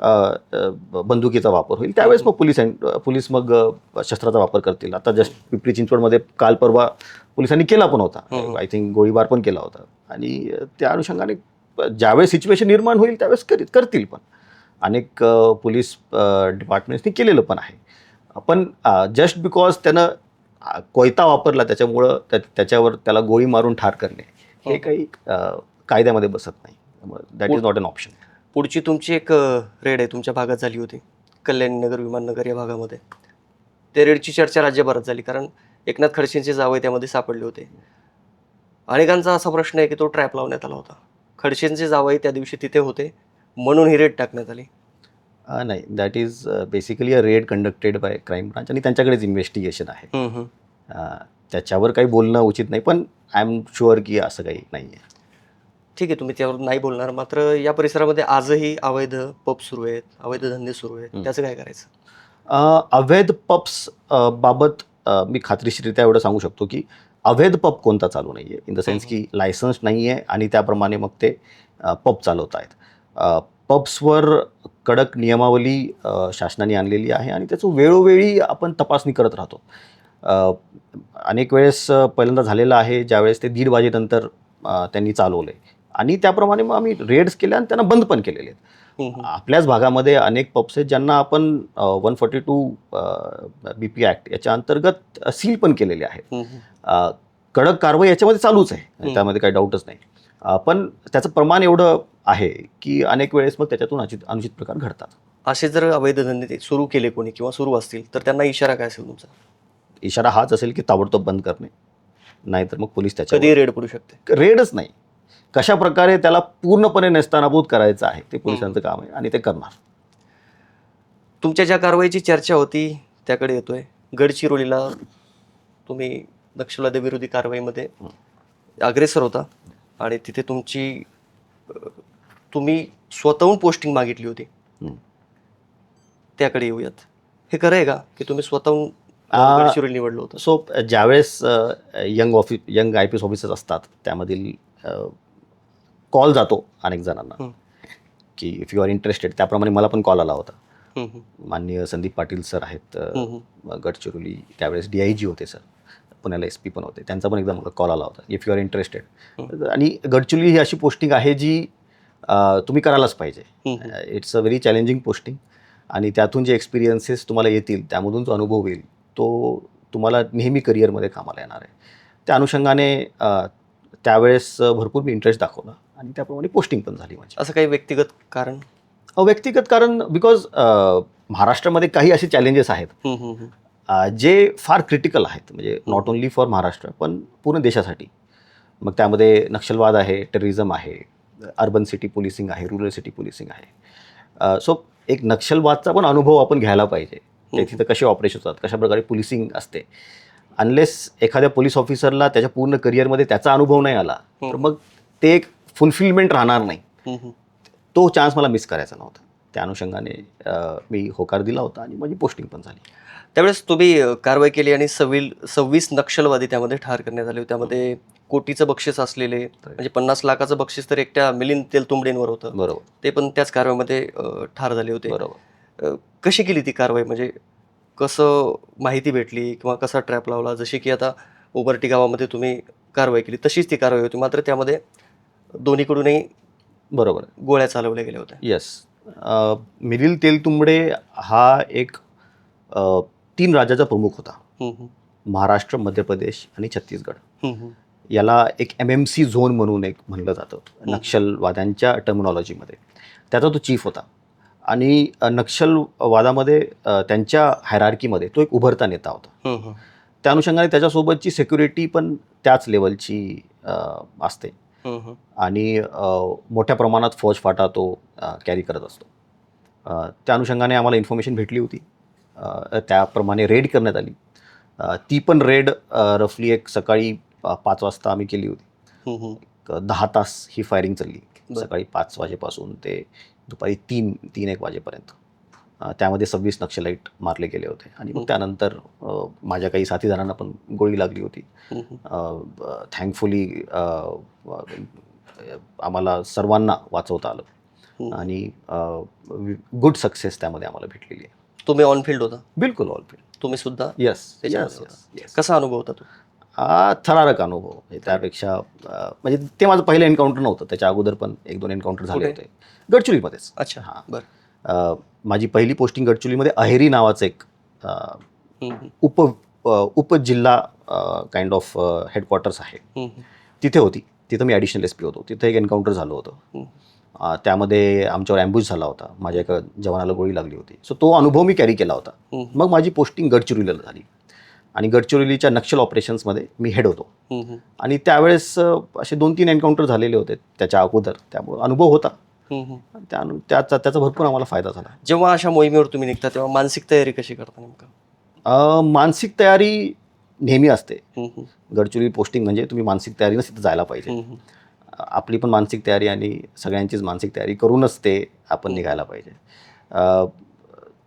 बंदुकीचा वापर होईल, त्यावेळेस मग पोलीस मग शस्त्राचा वापर करतील. आता जस्ट पिंपरी चिंचवडमध्ये काल परवा पोलिसांनी केला पण होता, आय थिंक गोळीबार पण केला होता. आणि त्या अनुषंगाने ज्यावेळेस सिच्युएशन निर्माण होईल त्यावेळेस करतील पण. अनेक पोलीस डिपार्टमेंट्सनी केलेलं पण आहे. पण जस्ट बिकॉज त्यानं कोयता वापरला त्याच्यामुळं त्याच्यावर त्याला गोळी मारून ठार करणे हे काही कायद्यामध्ये बसत नाही. That is not an option. पुढची तुमची एक रेड आहे तुमच्या भागात झाली होती, कल्याणीनगर, विमाननगर या भागामध्ये. त्या रेडची चर्चा राज्यभरात झाली कारण एकनाथ खडसेंचे जावई त्यामध्ये सापडले होते. अनेकांचा असा प्रश्न आहे की तो ट्रॅप लावण्यात आला होता. खडसेंचे जावई त्या दिवशी तिथे होते म्हणून ही रेड टाकण्यात आली. नाही, that is basically a red conducted by crime branch आणि त्यांच्याकडेच इन्व्हेस्टिगेशन आहे. त्याच्यावर काही बोलणं उचित नाही, पण आय एम शुअर की असं काही नाही आहे. ठीक आहे, तुम्ही त्यावर नाही बोलणार. मात्र या परिसरामध्ये आजही अवैध पब सुरू आहेत, अवैध धंदे सुरू आहेत, त्याचं काय करायचं? अवैध पब्स बाबत मी खात्रीशीररित्या एवढं सांगू शकतो की अवैध पब कोणता चालू नाही आहे, इन द सेन्स की लायसन्स नाही आहे आणि त्याप्रमाणे मग ते पब चालवत आहेत. पब्सवर कडक नियमावली शासनाने आणलेली आहे आणि त्याचं वेळोवेळी आपण तपासणी करत राहतो. अनेक वेळेस पहिल्यांदा झालेलं आहे ज्यावेळेस ते 1:30 वाजेनंतर त्यांनी चालवलं आहे आणि त्याप्रमाणे मग आम्ही रेड्स केल्या आणि त्यांना बंद पण केलेले आहेत. आपल्याच भागामध्ये अनेक पब्स आहेत ज्यांना आपण 142 BP ॲक्ट याच्या अंतर्गत सील पण केलेले आहेत. कडक कारवाई याच्यामध्ये चालूच आहे, त्यामध्ये काही डाऊटच नाही. पण त्याचं प्रमाण एवढं आहे की अनेक वेळेस मग त्याच्यातून अनुचित प्रकार घडतात. असे जर अवैध धंदे सुरू केले कोणी किंवा सुरू असतील तर त्यांना इशारा काय असेल तुमचा? इशारा हाच असेल की ताबडतोब बंद करणे, नाहीतर मग पोलीस त्याच्या कधी रेड पडू शकते. रेडच नाही, कशा प्रकारे त्याला पूर्णपणे नेस्तानाबूत करायचं आहे ते पोलिसांचं काम आहे आणि ते करणार. तुमच्या ज्या कारवाईची चर्चा होती त्याकडे येतोय. गडचिरोलीला तुम्ही नक्षलवादी विरोधी कारवाईमध्ये अग्रेसर होता आणि तिथे तुम्ही स्वतःहून पोस्टिंग मागितली होती. त्याकडे येऊयात. हे खरं आहे का की तुम्ही स्वतःहून गडचिरोली निवडलं होतं? सो ज्यावेळेस यंग IPS ऑफिसर्स असतात त्यामधील कॉल जातो अनेक जणांना की इफ यू आर इंटरेस्टेड. त्याप्रमाणे मला पण कॉल आला होता. माननीय संदीप पाटील सर आहेत गडचिरोली, त्यावेळेस DIG होते सर, पुण्याला SP पण होते, त्यांचा पण एकदा मला कॉल आला होता इफ यू आर इंटरेस्टेड. आणि गडचिरोली ही अशी पोस्टिंग आहे जी तुम्ही करायलाच पाहिजे. It's a very challenging posting आणि त्यातून जे एक्सपिरियन्सेस तुम्हाला येतील, त्यामधून जो अनुभव येईल तो तुम्हाला नेहमी करिअरमध्ये कामाला येणार आहे. त्या अनुषंगाने त्यावेळेस भरपूर मी इंटरेस्ट दाखवला आणि त्याप्रमाणे पोस्टिंग पण झाली माझी. असं काही व्यक्तिगत कारण? व्यक्तिगत कारण बिकॉज महाराष्ट्रामध्ये काही असे चॅलेंजेस आहेत जे फार क्रिटिकल आहेत, म्हणजे नॉट ओन्ली फॉर महाराष्ट्र पण पूर्ण देशासाठी. मग त्यामध्ये नक्षलवाद आहे, टेररिझम आहे, अर्बन सिटी पोलिसिंग आहे, रुरल सिटी पोलिसिंग आहे. सो एक नक्षलवादचा पण अनुभव आपण घ्यायला पाहिजे. तिथं कसे ऑपरेशन होतात, कशा प्रकारे पोलिसिंग असते. अनलेस एखाद्या पोलीस ऑफिसरला त्याच्या पूर्ण करिअरमध्ये त्याचा अनुभव नाही आला तर मग ते एक फुलफिलमेंट राहणार नाही. तो चान्स मला मिस करायचा नव्हता. त्या अनुषंगाने मी होकार दिला होता आणि माझी पोस्टिंग पण झाली. त्यावेळेस तुम्ही कारवाई केली आणि 26 नक्षलवादी त्यामध्ये ठार करण्यात आले. त्यामध्ये कोटीचं बक्षीस असलेले म्हणजे 50 लाखाचं बक्षीस तर एकट्या मिलिंद तेलतुंबडेंवर होतं. बरोबर. ते पण त्याच कारवाईमध्ये ठार झाले होते. बरोबर. कशी केली ती कारवाई, म्हणजे कसं माहिती भेटली किंवा कसा ट्रॅप लावला? जशी की आता उबर्टी गावामध्ये तुम्ही कारवाई केली तशीच ती कारवाई होती, मात्र त्यामध्ये दोन्हीकडूनही बरोबर. गोळ्या चालवल्या गेल्या होत्या. येस. मिलिंद तेलतुंबडे हा एक 3 राज्याचा प्रमुख होता. महाराष्ट्र, मध्य प्रदेश आणि छत्तीसगड. याला एक MMC झोन म्हणून एक म्हणलं जातं नक्षलवाद्यांच्या टर्मिनॉलॉजीमध्ये. त्याचा तो चीफ होता आणि नक्षलवादामध्ये त्यांच्या हायरार्कीमध्ये तो एक उभरता नेता होता. त्या अनुषंगाने त्याच्यासोबतची सिक्युरिटी पण त्याच लेवलची असते आणि मोठ्या प्रमाणात फौजफाटा तो कॅरी करत असतो. त्या अनुषंगाने आम्हाला इन्फॉर्मेशन भेटली होती. त्याप्रमाणे रेड करण्यात आली. ती पण रेड रफली एक सकाळी 5 वाजता आम्ही केली होती. 10 तास ही फायरिंग चालली. सकाळी 5 वाजेपासून ते दुपारी 3-1 वाजेपर्यंत. त्यामध्ये 26 नक्षलाईट मारले गेले होते आणि मग त्यानंतर माझ्या काही साथीदारांना पण गोळी लागली होती. थँकफुली आम्हाला सर्वांना वाचवता आलं आणि गुड सक्सेस त्यामध्ये आम्हाला भेटलेली आहे. तुम्ही ऑन फील्ड होता? बिलकुल ऑन फील्ड. तुम्ही सुद्धा? येस. कसा अनुभव होता तो? थरारक अनुभव. त्यापेक्षा म्हणजे ते माझं पहिलं एन्काउंटर नव्हतं. त्याच्या अगोदर पण 1-2 एन्काउंटर झाले होते गडचिरोलीमध्येच. अच्छा. हां. बरं. माझी पहिली पोस्टिंग गडचिरोलीमध्ये अहेरी नावाचं एक उपजिल्हा काइंड ऑफ हेडक्वार्टर्स आहे, तिथे होती. तिथं मी ॲडिशनल SP होतो. तिथं एक एन्काउंटर झालं होतं. त्यामध्ये आमच्यावर ॲम्ब्युश झाला होता. माझ्या एका जवानाला गोळी लागली होती. सो तो अनुभव मी कॅरी केला होता. मग माझी पोस्टिंग गडचिरोलीला झाली आणि गडचिरोलीच्या नक्षल ऑपरेशन्समध्ये मी हेड होतो. आणि त्यावेळेस असे 2-3 एन्काउंटर झालेले होते त्याच्या अगोदर, त्यामुळे अनुभव होता. त्याचा भरपूर आम्हाला फायदा झाला. जेव्हा अशा मोहिमेवर तुम्ही निघता तेव्हा मानसिक तयारी कशी करता नेमका? मानसिक तयारी नेहमी असते. गडचिरोली पोस्टिंग म्हणजे तुम्ही मानसिक तयारीनंच तिथं जायला पाहिजे. आपली पण मानसिक तयारी आणि सगळ्यांचीच मानसिक तयारी करूनच ते आपण निघायला पाहिजे.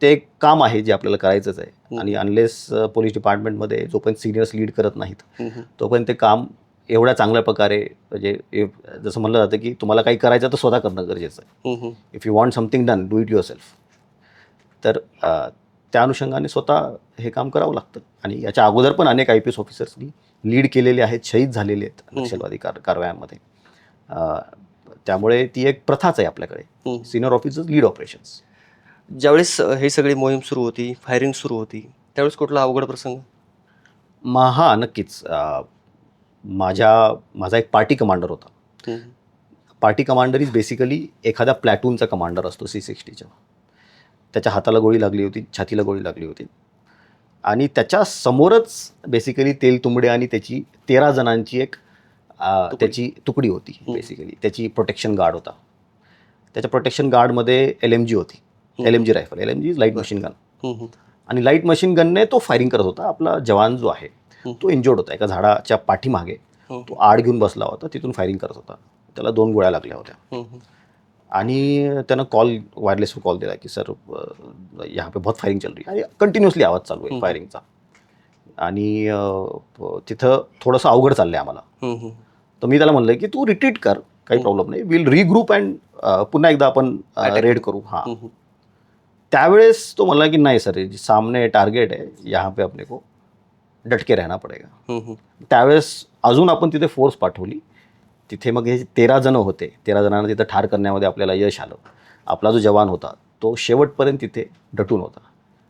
ते एक काम आहे जे आपल्याला करायचंच आहे आणि अनलेस पोलीस डिपार्टमेंटमध्ये जोपर्यंत सिनियर्स लीड करत नाहीत तोपर्यंत ते काम एवढ्या चांगल्या प्रकारे, म्हणजे जसं म्हणलं जातं की तुम्हाला काही करायचं तर स्वतः करणं गरजेचं आहे. If you want something done, do it your self. तर त्या अनुषंगाने स्वतः हे काम करावं लागतं आणि याच्या अगोदर पण अनेक IPS ऑफिसर्सनी लीड केलेले आहेत, शहीद झालेले आहेत नक्षलवादी कारवायांमध्ये. त्यामुळे ती एक प्रथाच आहे आपल्याकडे, सिनियर ऑफिसर्स लीड ऑपरेशन्स. ज्यावेळेस ही सगळी मोहीम सुरू होती, फायरिंग सुरू होती, त्यावेळेस कुठला अवघड प्रसंग? हां, नक्कीच. माझा एक पार्टी कमांडर होता. पार्टी कमांडर इज बेसिकली एखाद्या प्लॅटूनचा कमांडर असतो C60च्या. त्याच्या हाताला गोळी लागली होती, छातीला गोळी लागली होती आणि त्याच्या समोरच बेसिकली तेलतुंबडे आणि त्याची 13 जणांची एक त्याची तुकडी होती. बेसिकली त्याची प्रोटेक्शन गार्ड होता. त्याच्या प्रोटेक्शन गार्डमध्ये LMG होती. LMG rifle. LMG is light machine gun. आणि लाईट मशीन गनने तो फायरिंग करत होता. आपला जवान जो आहे तो इंजर्ड होता. एका झाडाच्या पाठीमागे तो आड घेऊन बसला होता, तिथून फायरिंग करत होता. त्याला 2 गोळ्या लागल्या होत्या आणि त्यानं वायरलेसवर कॉल दिला की सर यहाँ पे बहुत फायरिंग चल रही है. आणि कंटिन्युअसली आवाज चालू आहे फायरिंगचा आणि तिथं थोडंसं अवघड चाललं आहे आम्हाला. तर मी त्याला म्हणलं की तू रिट्रीट कर, काही प्रॉब्लेम नाही, विल रिग्रुप अँड पुन्हा एकदा आपण रेड करू. हां. त्यावेळेस तो म्हणला की नाही सर, सामने टार्गेट है, यहाँ पे अपने को डटके रहना पडेगा. त्यावेळेस अजून आपण तिथे फोर्स पाठवली. तिथे मग हे 13 जण होते. 13 जणांना तिथं ठार करण्यामध्ये आपल्याला यश आलं. आपला जो जवान होता तो शेवटपर्यंत तिथे डटून होता.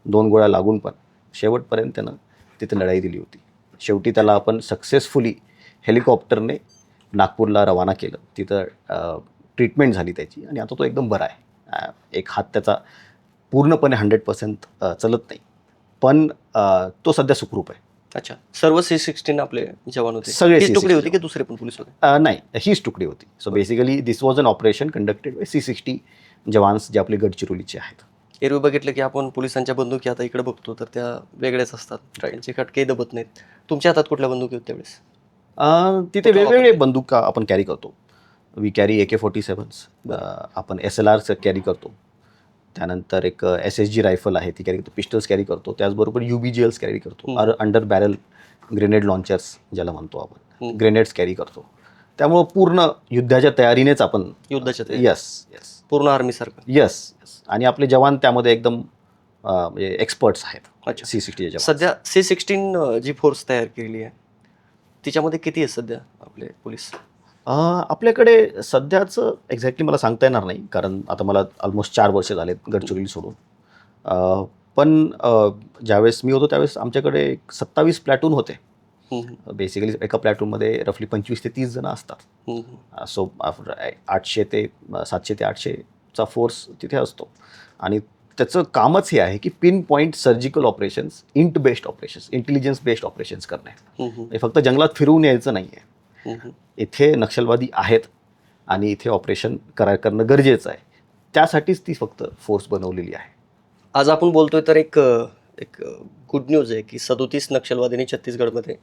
2 गोळ्या लागून पण शेवटपर्यंत त्यानं तिथे लढाई दिली होती. शेवटी त्याला आपण सक्सेसफुली हेलिकॉप्टरने नागपूरला रवाना केलं. तिथं ट्रीटमेंट झाली त्याची आणि आता तो एकदम बरा आहे. एक हात त्याचा पूर्णपणे 100% चलत नाही, पण तो सध्या सुखरूप आहे. अच्छा. सर्व C16 आपले जवान होते? सगळे हीच तुकडी होती की दुसरे पण पोलीस होते? नाही, हीच तुकडी होती. So basically this was an operation conducted by C60 jawans जे आपले गडचिरोलीचे आहेत. एरवी बघितलं की आपण पोलिसांच्या बंदुकी आता इकडे बघतो तर त्या वेगळ्याच असतात, त्यांचे खटके दबत नाहीत. तुमच्या हातात कुठल्या बंदुकी होत्या त्यावेळेस? तिथे वेगवेगळे बंदूक आपण कॅरी करतो. We carry AK-47s. आपण SLR कॅरी करतो. त्यानंतर एक SSG रायफल आहे ती कॅरी करतो, पिस्टल्स कॅरी करतो, त्याचबरोबर UBGLs कॅरी करतो, अंडर बॅरल ग्रेनेड लॉन्चर्स ज्याला म्हणतो आपण, ग्रेनेड्स कॅरी करतो. त्यामुळं पूर्ण युद्धाच्या तयारीनेच आपण युद्धाच्या यस पूर्ण आर्मीसारखं. यस आणि आपले जवान त्यामध्ये एकदम म्हणजे एक्सपर्ट्स आहेत. अच्छा. C-60 जवान. सध्या C-16 जी फोर्स तयार केलेली आहे तिच्यामध्ये किती आहे सध्या आपले पोलीस? आपल्याकडे सध्याचं एक्झॅक्टली मला सांगता येणार नाही, कारण आता मला ऑलमोस्ट 4 वर्ष झालेत गडचिरोली सोडून. पण ज्यावेळेस मी होतो त्यावेळेस आमच्याकडे 27 प्लॅटून होते. बेसिकली एका प्लॅटूनमध्ये रफली 25 ते 30 जण असतात. सो 700 ते 800चा फोर्स तिथे असतो. आणि त्याचं कामच हे आहे की pin point surgical operations, int based operations, intelligence based operations करणे. हे फक्त जंगलात फिरवून यायचं नाही आहे. इथे नक्षलवादी आहेत आणि इथे ऑपरेशन करणं गरजेचं आहे. त्यासाठीच ती फक्त फोर्स बनवलेली आहे. आज आपण बोलतोय तर एक गुड न्यूज आहे की 37 नक्षलवाद्यांनी छत्तीसगडमध्ये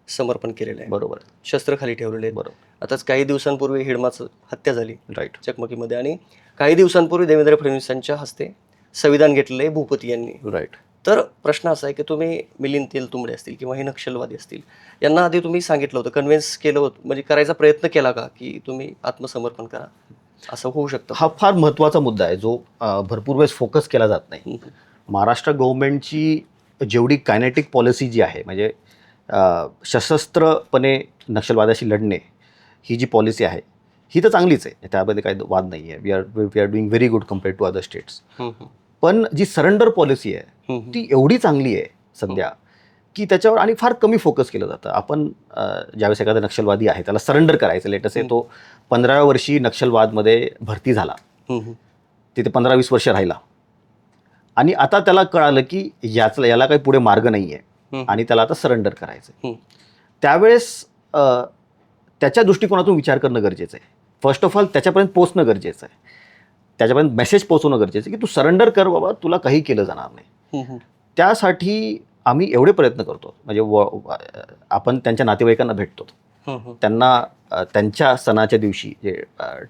समर्पण केलेलं आहे. बरोबर, शस्त्र खाली ठेवलेले आहेत. बरोबर. आताच काही दिवसांपूर्वी हिडमाचं हत्या झाली राईट. चकमकीमध्ये, आणि काही दिवसांपूर्वी देवेंद्र फडणवीसांच्या हस्ते संविधान घेतलेलं आहे भूपती यांनी. राईट. तर प्रश्न असा आहे की तुम्ही मिलिंद तेलतुंबडे असतील किंवा हे नक्षलवादी असतील, यांना आधी तुम्ही सांगितलं होतं, कन्व्हिन्स केलं होतं, म्हणजे करायचा प्रयत्न केला का की तुम्ही आत्मसमर्पण करा, असं होऊ शकतं? हा फार महत्त्वाचा मुद्दा आहे जो भरपूर वेळेस फोकस केला जात नाही. महाराष्ट्र गव्हर्नमेंटची जेवढी कायनेटिक पॉलिसी जी आहे, म्हणजे सशस्त्रपणे नक्षलवादाशी लढणे, ही जी पॉलिसी आहे ही तर चांगलीच आहे, त्यामध्ये काही वाद नाही आहे. We are doing very good compared to other states. पण जी सरेंडर पॉलिसी आहे ती एवढी चांगली आहे सध्या की त्याच्यावर आणि फार कमी फोकस केलं जातं. आपण ज्यावेळेस एखादा नक्षलवादी आहे त्याला सरेंडर करायचं, लेटस आहे, तो 15व्या वर्षी नक्षलवादमध्ये भरती झाला, तिथे 15-20 वर्ष राहिला आणि आता त्याला कळालं की याला काही पुढे मार्ग नाही आहे आणि त्याला आता सरेंडर करायचं. त्यावेळेस त्याच्या दृष्टिकोनातून विचार करणं गरजेचं आहे. फर्स्ट ऑफ ऑल त्याच्यापर्यंत पोहोचणं गरजेचं आहे, त्याच्यापर्यंत मेसेज पोहोचवणं गरजेचं आहे की तू सरेंडर कर बाबा, तुला काही केलं जाणार नाही. त्यासाठी आम्ही एवढे प्रयत्न करतो, म्हणजे आपण त्यांच्या नातेवाईकांना भेटतो, त्यांना त्यांच्या सणाच्या दिवशी, जे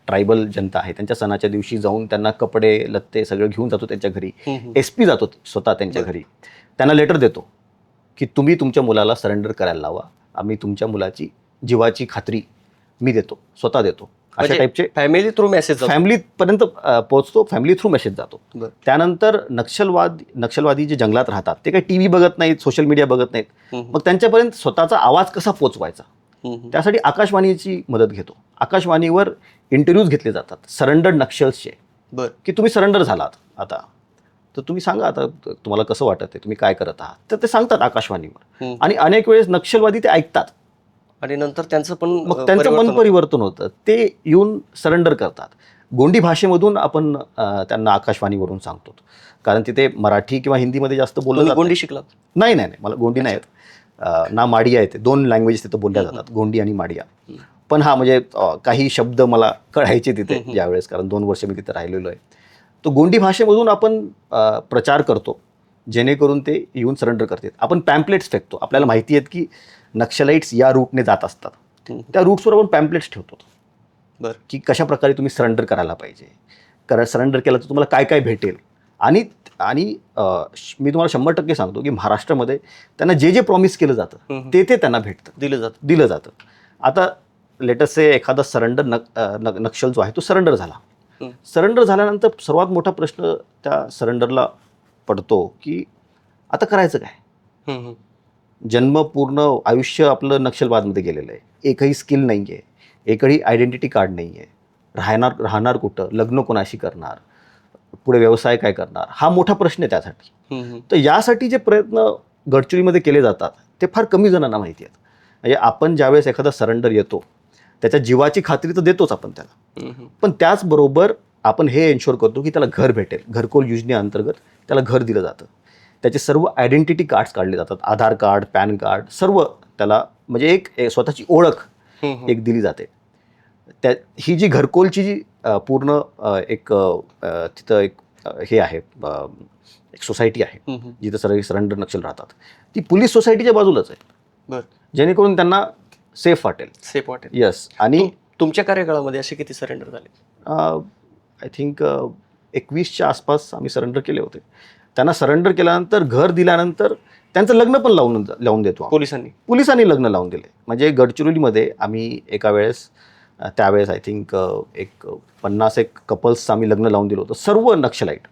ट्रायबल जनता आहे त्यांच्या सणाच्या दिवशी जाऊन त्यांना कपडे लत्ते सगळं घेऊन जातो त्यांच्या घरी. SP जातो स्वतः त्यांच्या घरी, त्यांना लेटर देतो की तुम्ही तुमच्या मुलाला सरेंडर करायला लावा, आम्ही तुमच्या मुलाची जीवाची खात्री मी देतो, स्वतः देतो. अशा टाईपचे फॅमिली थ्रू मेसेज, फॅमिलीपर्यंत पोहोचतो, फॅमिली थ्रू मेसेज जातो. त्यानंतर नक्षलवादी जे जंगलात राहतात ते काही TV बघत नाहीत, सोशल मीडिया बघत नाहीत, मग त्यांच्यापर्यंत स्वतःचा आवाज कसा पोचवायचा, त्यासाठी आकाशवाणीची मदत घेतो. आकाशवाणीवर इंटरव्ह्यूज घेतले जातात सरेंडर्ड नक्षल्सचे, की तुम्ही सरेंडर झालात आता, तर तुम्ही सांगा आता तुम्हाला कसं वाटत आहे, तुम्ही काय करत आहात, तर ते सांगतात आकाशवाणीवर. आणि अनेक वेळेस नक्षलवादी ते ऐकतात आणि नंतर त्यांचं पण मग त्यांचं मन परिवर्तन होतं, ते येऊन सरेंडर करतात. गोंडी भाषेमधून आपण त्यांना आकाशवाणीवरून सांगतो, कारण तिथे मराठी किंवा हिंदीमध्ये जास्त बोललं जातं. गोंडी शिकलात? नाही, मला गोंडी नाही आहेत ना, माडिया येते. 2 लँग्वेज तिथं बोलल्या जातात, गोंडी आणि माडिया. पण हा म्हणजे काही शब्द मला कळायचे तिथे ज्यावेळेस, कारण 2 वर्ष मी तिथे राहिलेलो आहे. तो गोंडी भाषेमधून आपण प्रचार करतो जेणेकरून ते येऊन सरेंडर करतात. आपण पॅम्पलेट्स फेकतो, आपल्याला माहिती आहेत की नक्षलाइट्स या रूटने जात असतात, त्या रूट्सवर आपण पॅम्पलेट्स ठेवतो की कशा प्रकारे तुम्ही सरेंडर करायला पाहिजे, सरेंडर केलं तर तुम्हाला काय काय भेटेल. आणि मी तुम्हाला 100% सांगतो की महाराष्ट्रामध्ये त्यांना जे प्रॉमिस केलं जातं ते त्यांना भेटतं, दिलं जातं. आता लेटेस्ट से एखादा सरेंडर नक्षल जो आहे तो सरेंडर झाला. सरेंडर झाल्यानंतर सर्वात मोठा प्रश्न त्या सरेंडरला पडतो की आता करायचं काय. जन्म पूर्ण आयुष्य आपलं नक्षलवादमध्ये गेलेलं आहे, एकही स्किल नाही आहे, एकही आयडेंटिटी कार्ड नाही आहे, राहणार कुठं, लग्न कोणाशी करणार, पुढे व्यवसाय काय करणार, हा मोठा प्रश्न आहे त्यासाठी. तर यासाठी जे प्रयत्न गडचिरोलीमध्ये केले जातात ते फार कमी जणांना माहिती आहेत. म्हणजे आपण ज्यावेळेस एखादा सरेंडर येतो त्याच्या जीवाची खात्री तर देतोच आपण त्याला, पण त्याचबरोबर आपण हे एन्शुअर करतो की त्याला घर भेटेल. घरकुल योजनेअंतर्गत त्याला घर दिलं जातं, त्याचे सर्व आयडेंटिटी कार्ड्स काढले जातात, आधार कार्ड, पॅन कार्ड, सर्व त्याला म्हणजे एक स्वतःची ओळख एक दिली जाते. ही जी घरकुलची जी पूर्ण एक तिथं एक हे आहे, एक सोसायटी आहे जिथं सर्व सरेंडर नक्षल राहतात, ती पोलीस सोसायटीच्या बाजूलाच आहे, जेणेकरून त्यांना सेफ वाटेल. येस. आणि तुमच्या कार्यकाळामध्ये असे किती सरेंडर झाले? आय थिंक 21च्या आसपास आम्ही सरेंडर केले होते. त्यांना सरेंडर केल्यानंतर घर दिल्यानंतर त्यांचं लग्न पण लावून देतो पोलिसांनी लग्न लावून दिले. म्हणजे गडचिरोलीमध्ये आम्ही एका वेळेस त्यावेळेस आय थिंक एक 50 कपल्सचं आम्ही लग्न लावून दिलं होतं. सर्व नक्षलाईट,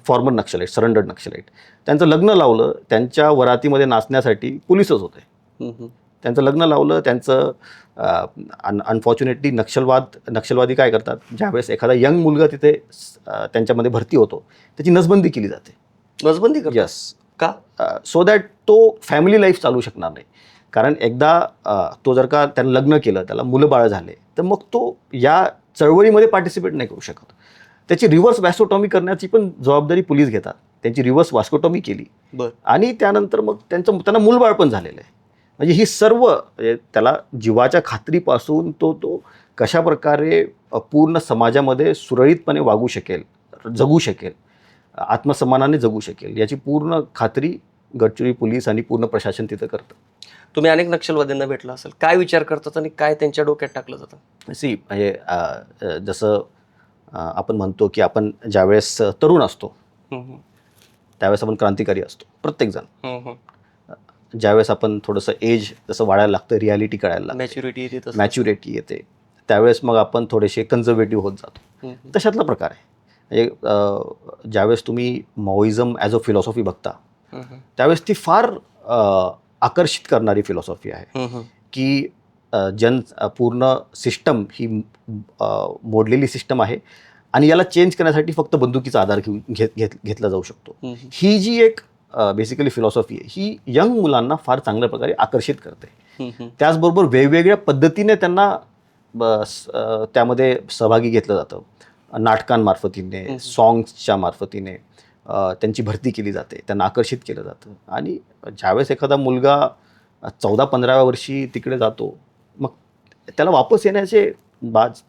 फॉर्मर नक्षलाईट, सरेंडर्ड नक्षलाईट. त्यांचं लग्न लावलं. त्यांच्या वरातीमध्ये नाचण्यासाठी पोलिसच होते. त्यांचं लग्न लावलं. त्यांचं अनफॉर्च्युनेटली नक्षलवादी काय करतात, ज्यावेळेस एखादा यंग मुलगा तिथे त्यांच्यामध्ये भरती होतो त्याची नसबंदी केली जाते. नसबंदी यस. का? सो दॅट तो फॅमिली लाईफ चालू शकणार नाही. कारण एकदा तो जर का त्यानं लग्न केलं, त्याला मुलं बाळ झाले, तर मग तो या चळवळीमध्ये पार्टिसिपेट नाही करू शकत. त्याची रिव्हर्स वॅस्कोटॉमी करण्याची पण जबाबदारी पोलीस घेतात. त्यांची रिव्हर्स वॅस्कोटॉमी केली आणि त्यानंतर मग त्यांना मूलबाळ पण झालेलं आहे. म्हणजे ही सर्व त्याला जीवाच्या खात्रीपासून तो कशा प्रकारे पूर्ण समाजामध्ये सुरळीतपणे वागू शकेल, जगू शकेल, आत्मसन्मानाने जगू शकेल, याची पूर्ण खात्री गडचिरोली पोलीस आणि पूर्ण प्रशासन तिथं करतं. तुम्ही अनेक नक्षलवाद्यांना भेटला असेल, काय विचार करतात आणि काय त्यांच्या डोक्यात टाकलं जातं? म्हणजे जसं आपण म्हणतो की आपण ज्यावेळेस तरुण असतो त्यावेळेस आपण क्रांतिकारी असतो प्रत्येकजण. ज्यावेळेस आपण थोडंसं एज जसं वाढायला लागतं, रियालिटी कळायला लागते, मॅच्युरिटी येते, त्यावेळेस मग आपण थोडेसे कन्झर्वेटिव्ह होत जातो. तशातला प्रकार आहे. म्हणजे ज्यावेळेस तुम्ही माओइझम ॲज अ फिलॉसॉफी बघता त्यावेळेस ती फार आकर्षित करणारी फिलॉसॉफी आहे की पूर्ण सिस्टम ही मोडलेली सिस्टम आहे आणि याला चेंज करण्यासाठी फक्त बंदुकीचा आधार घेतला जाऊ शकतो. ही जी एक बेसिकली फिलॉसॉफी आहे ही यंग मुलांना फार चांगल्या प्रकारे आकर्षित करते. त्याचबरोबर वेगवेगळ्या पद्धतीने त्यांना त्यामध्ये सहभागी घेतलं जातं. नाटकांमार्फतीने, सॉंग्सच्या मार्फतीने त्यांची भरती केली जाते, त्यांना आकर्षित केलं जातं. आणि ज्यावेळेस एखादा मुलगा 14-15व्या वर्षी तिकडे जातो, मग त्याला वापस येण्याचे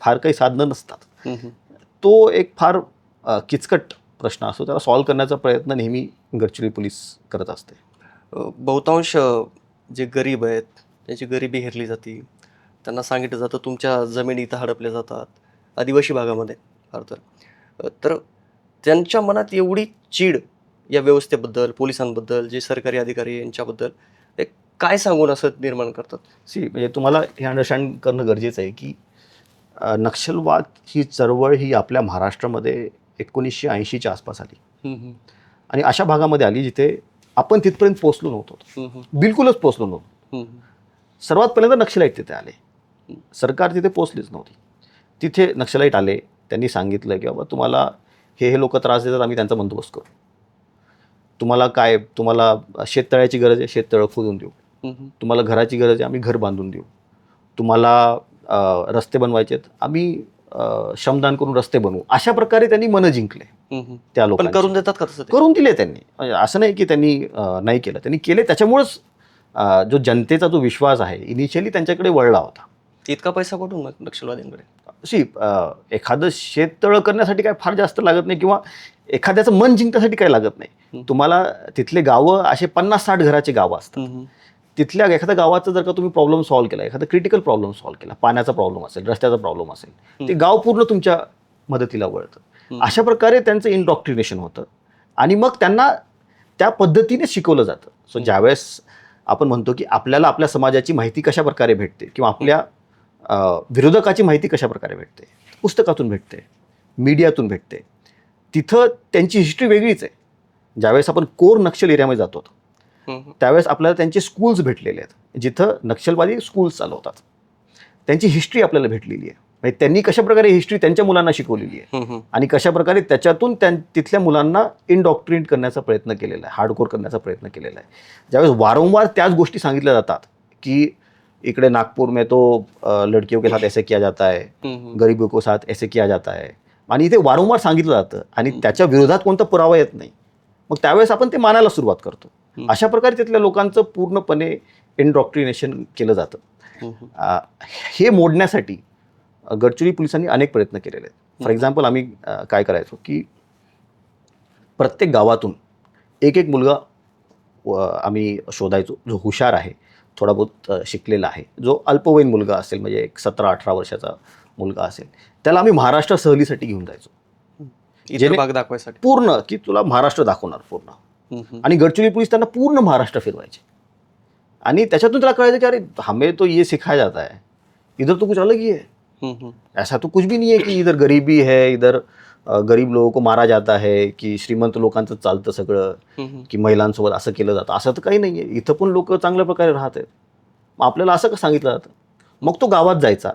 फार काही साधनं नसतात. तो एक फार किचकट प्रश्न असतो, त्याला सॉल्व्ह करण्याचा प्रयत्न नेहमी गडचिरोली पोलीस करत असते. बहुतांश जे गरीब आहेत त्यांची गरिबी हेरली जाते, त्यांना सांगितलं जातं तुमच्या जमिनी इथं हडपल्या जातात, आदिवासी भागामध्ये फार तर त्यांच्या मनात एवढी चीड या व्यवस्थेबद्दल, पोलिसांबद्दल, जे सरकारी अधिकारी यांच्याबद्दल एक काय सांगून असं निर्माण करतात? म्हणजे तुम्हाला हे अंडरस्टँड करणं गरजेचं आहे की नक्षलवाद ही चळवळ ही आपल्या महाराष्ट्रामध्ये 1980च्या आसपास आली आणि अशा भागामध्ये आली जिथे आपण तिथपर्यंत पोहोचलो नव्हतो, बिलकुलच पोहोचलो नव्हतो. सर्वात पहिल्यांदा नक्षलाईट तिथे आले, सरकार तिथे पोहोचलीच नव्हती. तिथे नक्षलाईट आले, त्यांनी सांगितलं की बाबा तुम्हाला हे लोक त्रास देतात, आम्ही त्यांचा बंदोबस्त करू. तुम्हाला शेततळ्याची गरज आहे, शेततळं खोदून देऊ. तुम्हाला घराची गरज आहे, आम्ही घर बांधून देऊ. तुम्हाला रस्ते बनवायचे आहेत, आम्ही श्रमदान करून रस्ते बनवू. अशा प्रकारे त्यांनी मनं जिंकले त्या लोकांना. करून देतात का तसं? करून दिले त्यांनी. असं नाही की त्यांनी नाही केलं, त्यांनी केले. त्याच्यामुळंच जो जनतेचा जो विश्वास आहे इनिशियली त्यांच्याकडे वळला होता. इतका पैसा कुठून नक्षलवाद्यांकडे? एखादं शेततळं करण्यासाठी काय फार जास्त लागत नाही किंवा एखाद्याचं मन जिंकण्यासाठी काय लागत नाही. तुम्हाला तिथले गावं असे 50-60 घराचे गावं असतात. तिथल्या एखाद्या गावाचा जर का तुम्ही प्रॉब्लेम सॉल्व्ह केला, एखादा क्रिटिकल प्रॉब्लेम सॉल्व्ह केला, पाण्याचा प्रॉब्लेम असेल, रस्त्याचा प्रॉब्लेम असेल, ते गाव पूर्ण तुमच्या मदतीला वळतं. अशा प्रकारे त्यांचं इनडॉक्ट्रिनेशन होतं आणि मग त्यांना त्या पद्धतीने शिकवलं जातं. सो ज्यावेळेस आपण म्हणतो की आपल्याला आपल्या समाजाची माहिती कशा प्रकारे भेटते किंवा आपल्या विरोधकाची माहिती कशा प्रकारे भेटते, पुस्तकातून भेटते, मीडियातून भेटते, तिथं त्यांची हिस्ट्री वेगळीच आहे. ज्यावेळेस आपण कोर नक्षल एरियामध्ये जातो त्यावेळेस आपल्याला त्यांचे स्कूल्स भेटलेले आहेत, जिथं नक्षलवादी स्कूल्स चालवतात. त्यांची हिस्ट्री आपल्याला भेटलेली आहे. म्हणजे त्यांनी कशा प्रकारे हिस्ट्री त्यांच्या मुलांना शिकवलेली आहे आणि कशा प्रकारे त्याच्यातून तिथल्या मुलांना इनडॉक्ट्रिनेट करण्याचा प्रयत्न केलेला आहे, हार्डकोर करण्याचा प्रयत्न केलेला आहे. ज्यावेळेस वारंवार त्याच गोष्टी सांगितल्या जातात की इकडे नागपूर में तो लड़कियों के साथ ऐसे किया जाता है, गरीबों के साथ ऐसे किया जाता है, आणि इथे वारंवार सांगितलं जातं आणि त्याच्या विरोधात कोणता पुरावा येत नाही. मग त्यावेळेस आपण ते मानायला सुरुवात करतो. अशा प्रकारे तिथल्या लोकांचं पूर्णपणे इनडॉक्ट्रिनेशन केलं जातं. हे मोडण्यासाठी गडचिरोली पोलिसांनी अनेक प्रयत्न केलेले आहेत. फॉर एक्झाम्पल आम्ही काय करायचो की प्रत्येक गावातून एक मुलगा आम्ही शोधायचो जो हुशार आहे, थोडा बहुत शिकलेला आहे, जो अल्पवयीन मुलगा असेल, म्हणजे एक 17-18 वर्षाचा मुलगा असेल, त्याला आम्ही महाराष्ट्र सहलीसाठी घेऊन जायचो. इतर भाग दाखवायसाठी. पूर्ण की तुला महाराष्ट्र दाखवणार पूर्ण. हम्म, हम्म. आणि गडचिरोली पोलीस त्यांना पूर्ण महाराष्ट्र फिरवायचे आणि त्याच्यातून त्याला कळायचं की अरे हमें तो ये सिखाया जाता है, इधर तो कुछ अलग ही है. हम्म, हम्म. ऐसा तो कुछ भी नहीं है की इधर गरीबी है, इधर गरीब लोगों को मारा जाता है, की श्रीमंत लोकांचं चालतं सगळं, हम्म. की महिलांसोबत असं केलं जातं. असं तर काही नाही आहे. इथं पण लोक चांगल्या प्रकारे राहत आहेत. मग आपल्याला असं का सांगितलं जातं. मग तो गावात जायचा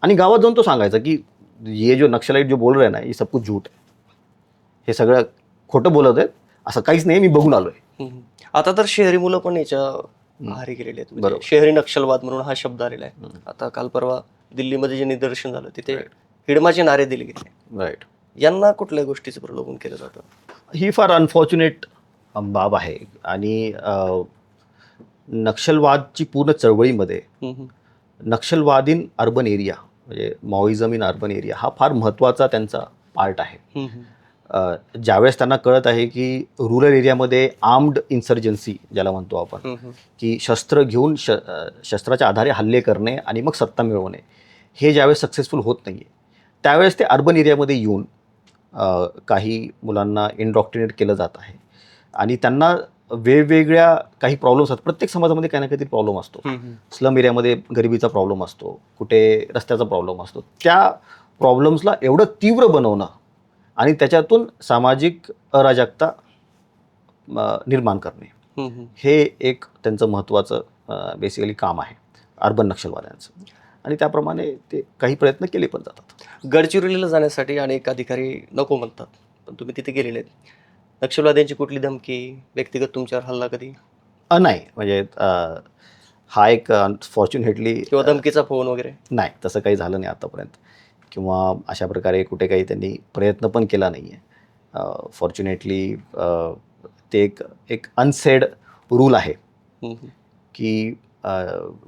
आणि गावात जाऊन तो सांगायचा की ये जो नक्षलाईट जो बोल रहे ना, ये सब कुछ झूठ है, हे सगळं खोटं बोलत आहेत, असं काहीच नाही, मी बघून आलोय. हम्म. आता तर शहरी मुलं पण याच्या आहारी गेलेले आहेत. म्हणजे बरोबर. शहरी नक्षलवाद म्हणून हा शब्द आलेला आहे. आता काल परवा दिल्लीमध्ये जे निदर्शन झालं तिथे हिडमाचे नारे दिले गेले. राईट. यांना कुठल्या गोष्टीचं प्रलोभन केलं जातं? ही फार अनफॉर्च्युनेट बाब आहे. आणि नक्षलवादची पूर्ण चळवळीमध्ये हम्म, नक्षलवाद इन अर्बन एरिया म्हणजे माओइझम इन अर्बन एरिया हा फार महत्त्वाचा त्यांचा पार्ट आहे. हम्म. ज्यावेळेस त्यांना कळत आहे की रुरल एरियामध्ये आर्म्ड इन्सर्जन्सी ज्याला म्हणतो आपण, हम्म. की शस्त्र घेऊन शस्त्राच्या आधारे हल्ले करणे आणि मग सत्ता मिळवणे, हे ज्यावेळेस सक्सेसफुल होत नाही आहे त्यावेळेस ते अर्बन एरियामध्ये येऊन काही मुलांना इंडॉक्ट्रिनेट केलं जात आहे आणि त्यांना वेगवेगळ्या काही प्रॉब्लेम्स असतात. प्रत्येक समाजामध्ये काही ना काहीतरी प्रॉब्लेम असतो. स्लम एरियामध्ये गरिबीचा प्रॉब्लेम असतो, कुठे रस्त्याचा प्रॉब्लेम असतो. त्या प्रॉब्लेम्सला एवढं तीव्र बनवणं आणि त्याच्यातून सामाजिक अराजकता निर्माण करणे, हे एक त्यांचं महत्त्वाचं बेसिकली काम आहे अर्बन नक्षलवाद्यांचं. आणि त्याप्रमाणे ते काही प्रयत्न केले पण जातात. गडचिरोलीला जाण्यासाठी अनेक अधिकारी नको म्हणतात, पण तुम्ही तिथे गेलेले आहेत. नक्षलवाद्यांची कुठली धमकी, व्यक्तिगत तुमच्यावर हल्ला कधी? नाही म्हणजे हा एक अनफॉर्च्युनेटली किंवा धमकीचा फोन वगैरे? नाही, तसं काही झालं नाही आतापर्यंत, किंवा अशा प्रकारे कुठे काही त्यांनी प्रयत्न पण केला नाही आहे. फॉर्च्युनेटली ते एक अनसेड रूल आहे की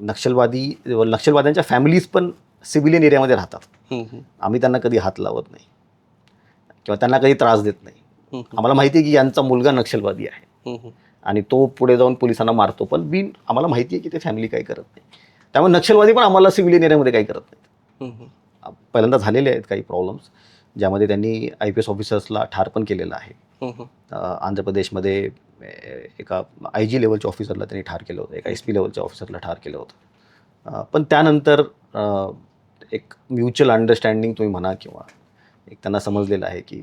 नक्षलवाद्यांच्या फॅमिलीज पण सिव्हिलियन एरियामध्ये राहतात. आम्ही त्यांना कधी हात लावत नाही किंवा त्यांना कधी त्रास देत नाही. आम्हाला माहिती आहे की यांचा मुलगा नक्षलवादी आहे आणि तो पुढे जाऊन पोलिसांना मारतो, पण आम्हाला माहिती आहे की ते फॅमिली काही करत नाही. त्यामुळे नक्षलवादी पण आम्हाला सिव्हिलियन एरियामध्ये काही करत नाहीत. पहिल्यांदा झालेले आहेत काही प्रॉब्लेम्स ज्यामध्ये त्यांनी IPS ऑफिसर्सला ठार पण केलेलं आहे. आंध्र प्रदेशमध्ये एका IG लेवलच्या ऑफिसरला त्यांनी ठार केलं होतं, एका SP लेवलच्या ऑफिसरला ठार केलं होतं. पण त्यानंतर एक म्युच्युअल अंडरस्टँडिंग तुम्ही म्हणा किंवा एक त्यांना समजलेलं आहे की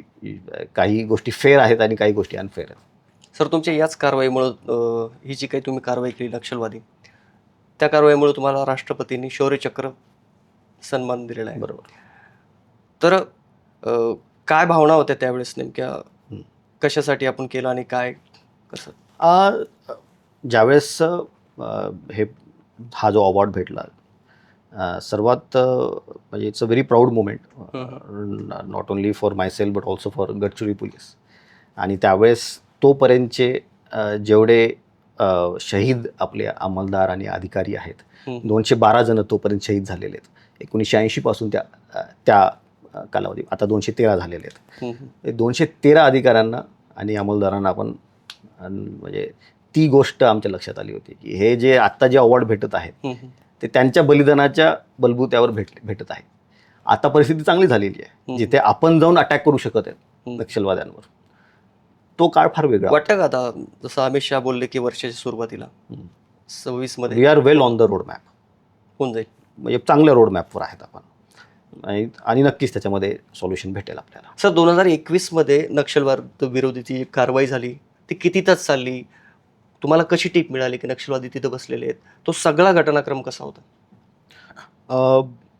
काही गोष्टी फेअर आहेत आणि काही गोष्टी अनफेअर आहेत. सर, तुमच्या याच कारवाईमुळं ही जी काही तुम्ही कारवाई केली नक्षलवादी, त्या कारवाईमुळे तुम्हाला राष्ट्रपतींनी शौर्यचक्र सन्मान दिलेला आहे. बरोबर. तर काय भावना होत्या त्यावेळेस नेमक्या, कशासाठी आपण केलं आणि काय कसं? ज्यावेळेस हा जो अवॉर्ड भेटला, सर्वात म्हणजे it's a very proud moment, not only for my self but also for Gadchiroli police. आणि त्यावेळेस तोपर्यंतचे जेवढे शहीद आपले अंमलदार आणि अधिकारी आहेत, 212 जण तोपर्यंत शहीद झालेले आहेत. 1980 पासून त्या कालावधी आता 213 झालेले आहेत. 213 अधिकाऱ्यांना आणि अंमलदारांना आपण म्हणजे ती गोष्ट आमच्या लक्षात आली होती की हे जे आत्ता जे अवॉर्ड भेटत आहेत ते त्यांच्या बलिदानाच्या बलबुत्यावर भेटत आहे. आता परिस्थिती चांगली झालेली आहे, जिथे आपण जाऊन अटॅक करू शकत आहेत नक्षलवाद्यांवर. तो काळ फार वेगळा वाटतं का? आता जसं अमित शहा बोलले की वर्षाच्या सुरुवातीला 26 मध्ये we are well on the road map होऊन जाईल, म्हणजे चांगल्या रोड मॅपवर आहेत आपण आणि नक्कीच त्याच्यामध्ये सॉल्युशन भेटेल आपल्याला. सर, 2021 मध्ये नक्षलवाद विरोधीची कारवाई झाली, ती किती तास चालली? तुम्हाला कशी टीप मिळाली की नक्षलवादी तिथं बसलेले आहेत? तो सगळा घटनाक्रम कसा होता?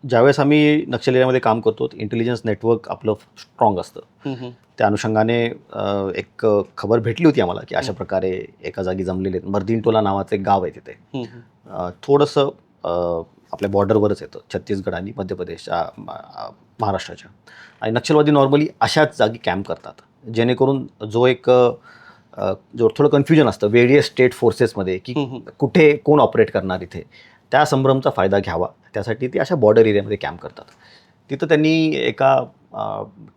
ज्यावेळेस आम्ही नक्षल एरियामध्ये काम करतो, इंटेलिजन्स नेटवर्क आपलं स्ट्रॉंग असतं. त्या अनुषंगाने एक खबर भेटली होती आम्हाला की अशा प्रकारे एका जागी जमलेले आहेत. मर्दिनटोला नावाचं एक गाव आहे तिथे, थोडंसं आपल्या बॉर्डरवरच येतं, छत्तीसगड आणि मध्य प्रदेशच्या महाराष्ट्राच्या. आणि नक्षलवादी नॉर्मली अशाच जागी कॅम्प करतात, जेणेकरून जो थोडं कन्फ्युजन असतं वेरियस स्टेट फोर्सेसमध्ये की कुठे कोण ऑपरेट करणार इथे, त्या संभ्रमचा फायदा घ्यावा त्यासाठी ते अशा बॉर्डर एरियामध्ये कॅम्प करतात. तिथं त्यांनी एका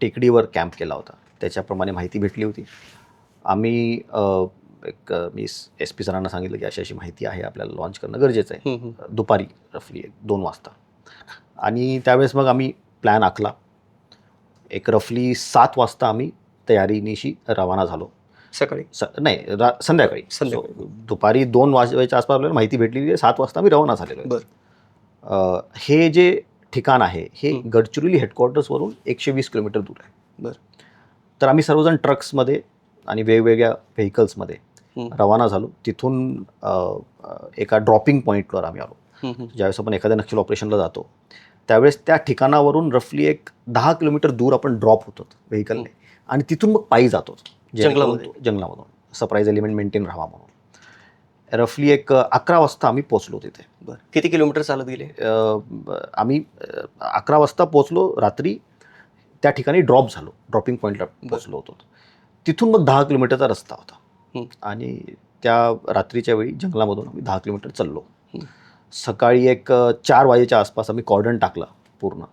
टेकडीवर कॅम्प केला होता, त्याच्याप्रमाणे माहिती भेटली होती. आम्ही मी SP सरांना सांगितलं की अशी माहिती आहे, आपल्याला लॉन्च करणं गरजेचं आहे, दुपारी रफली 2 वाजता. आणि त्यावेळेस मग आम्ही प्लॅन आखला. एक रफली 7 वाजता आम्ही तयारीनिशी रवाना झालो. सकाळी नाही संध्याकाळी. संध्याकाळी. So, दुपारी 2 वाजवायच्या आसपास आपल्याला माहिती भेटली की 7 वाजता आम्ही रवाना झालेलो आहे. बरं. हे जे ठिकाण आहे हे हं. गडचिरोली हेडक्वार्टर्सवरून 120 किलोमीटर दूर आहे. बरं. तर आम्ही सर्वजण ट्रक्समध्ये आणि वेगवेगळ्या व्हेकल्समध्ये हं. रवाना झालो. तिथून एका ड्रॉपिंग पॉईंटवर आम्ही आलो. ज्यावेळेस आपण एखाद्या नक्षल ऑपरेशनला जातो त्यावेळेस त्या ठिकाणावरून रफली एक 10 किलोमीटर दूर आपण ड्रॉप होतो व्हेकलने आणि तिथून मग पायी जातो जंगलामधून सरप्राईज एलिमेंट मेंटेन राहावा म्हणून. रफली एक 11 वाजता आम्ही पोचलो तिथे. बरं. किती किलोमीटर चालत गेले? आम्ही 11 वाजता पोचलो. रात्री त्या ठिकाणी ड्रॉप झालो. ड्रॉपिंग पॉईंटला पोचलो होतो. तिथून मग 10 किलोमीटरचा रस्ता होता आणि त्या रात्रीच्या वेळी जंगलामधून आम्ही 10 किलोमीटर चाललो. सकाळी एक 4 वाजेच्या आसपास आम्ही कॉर्डन टाकला पूर्ण.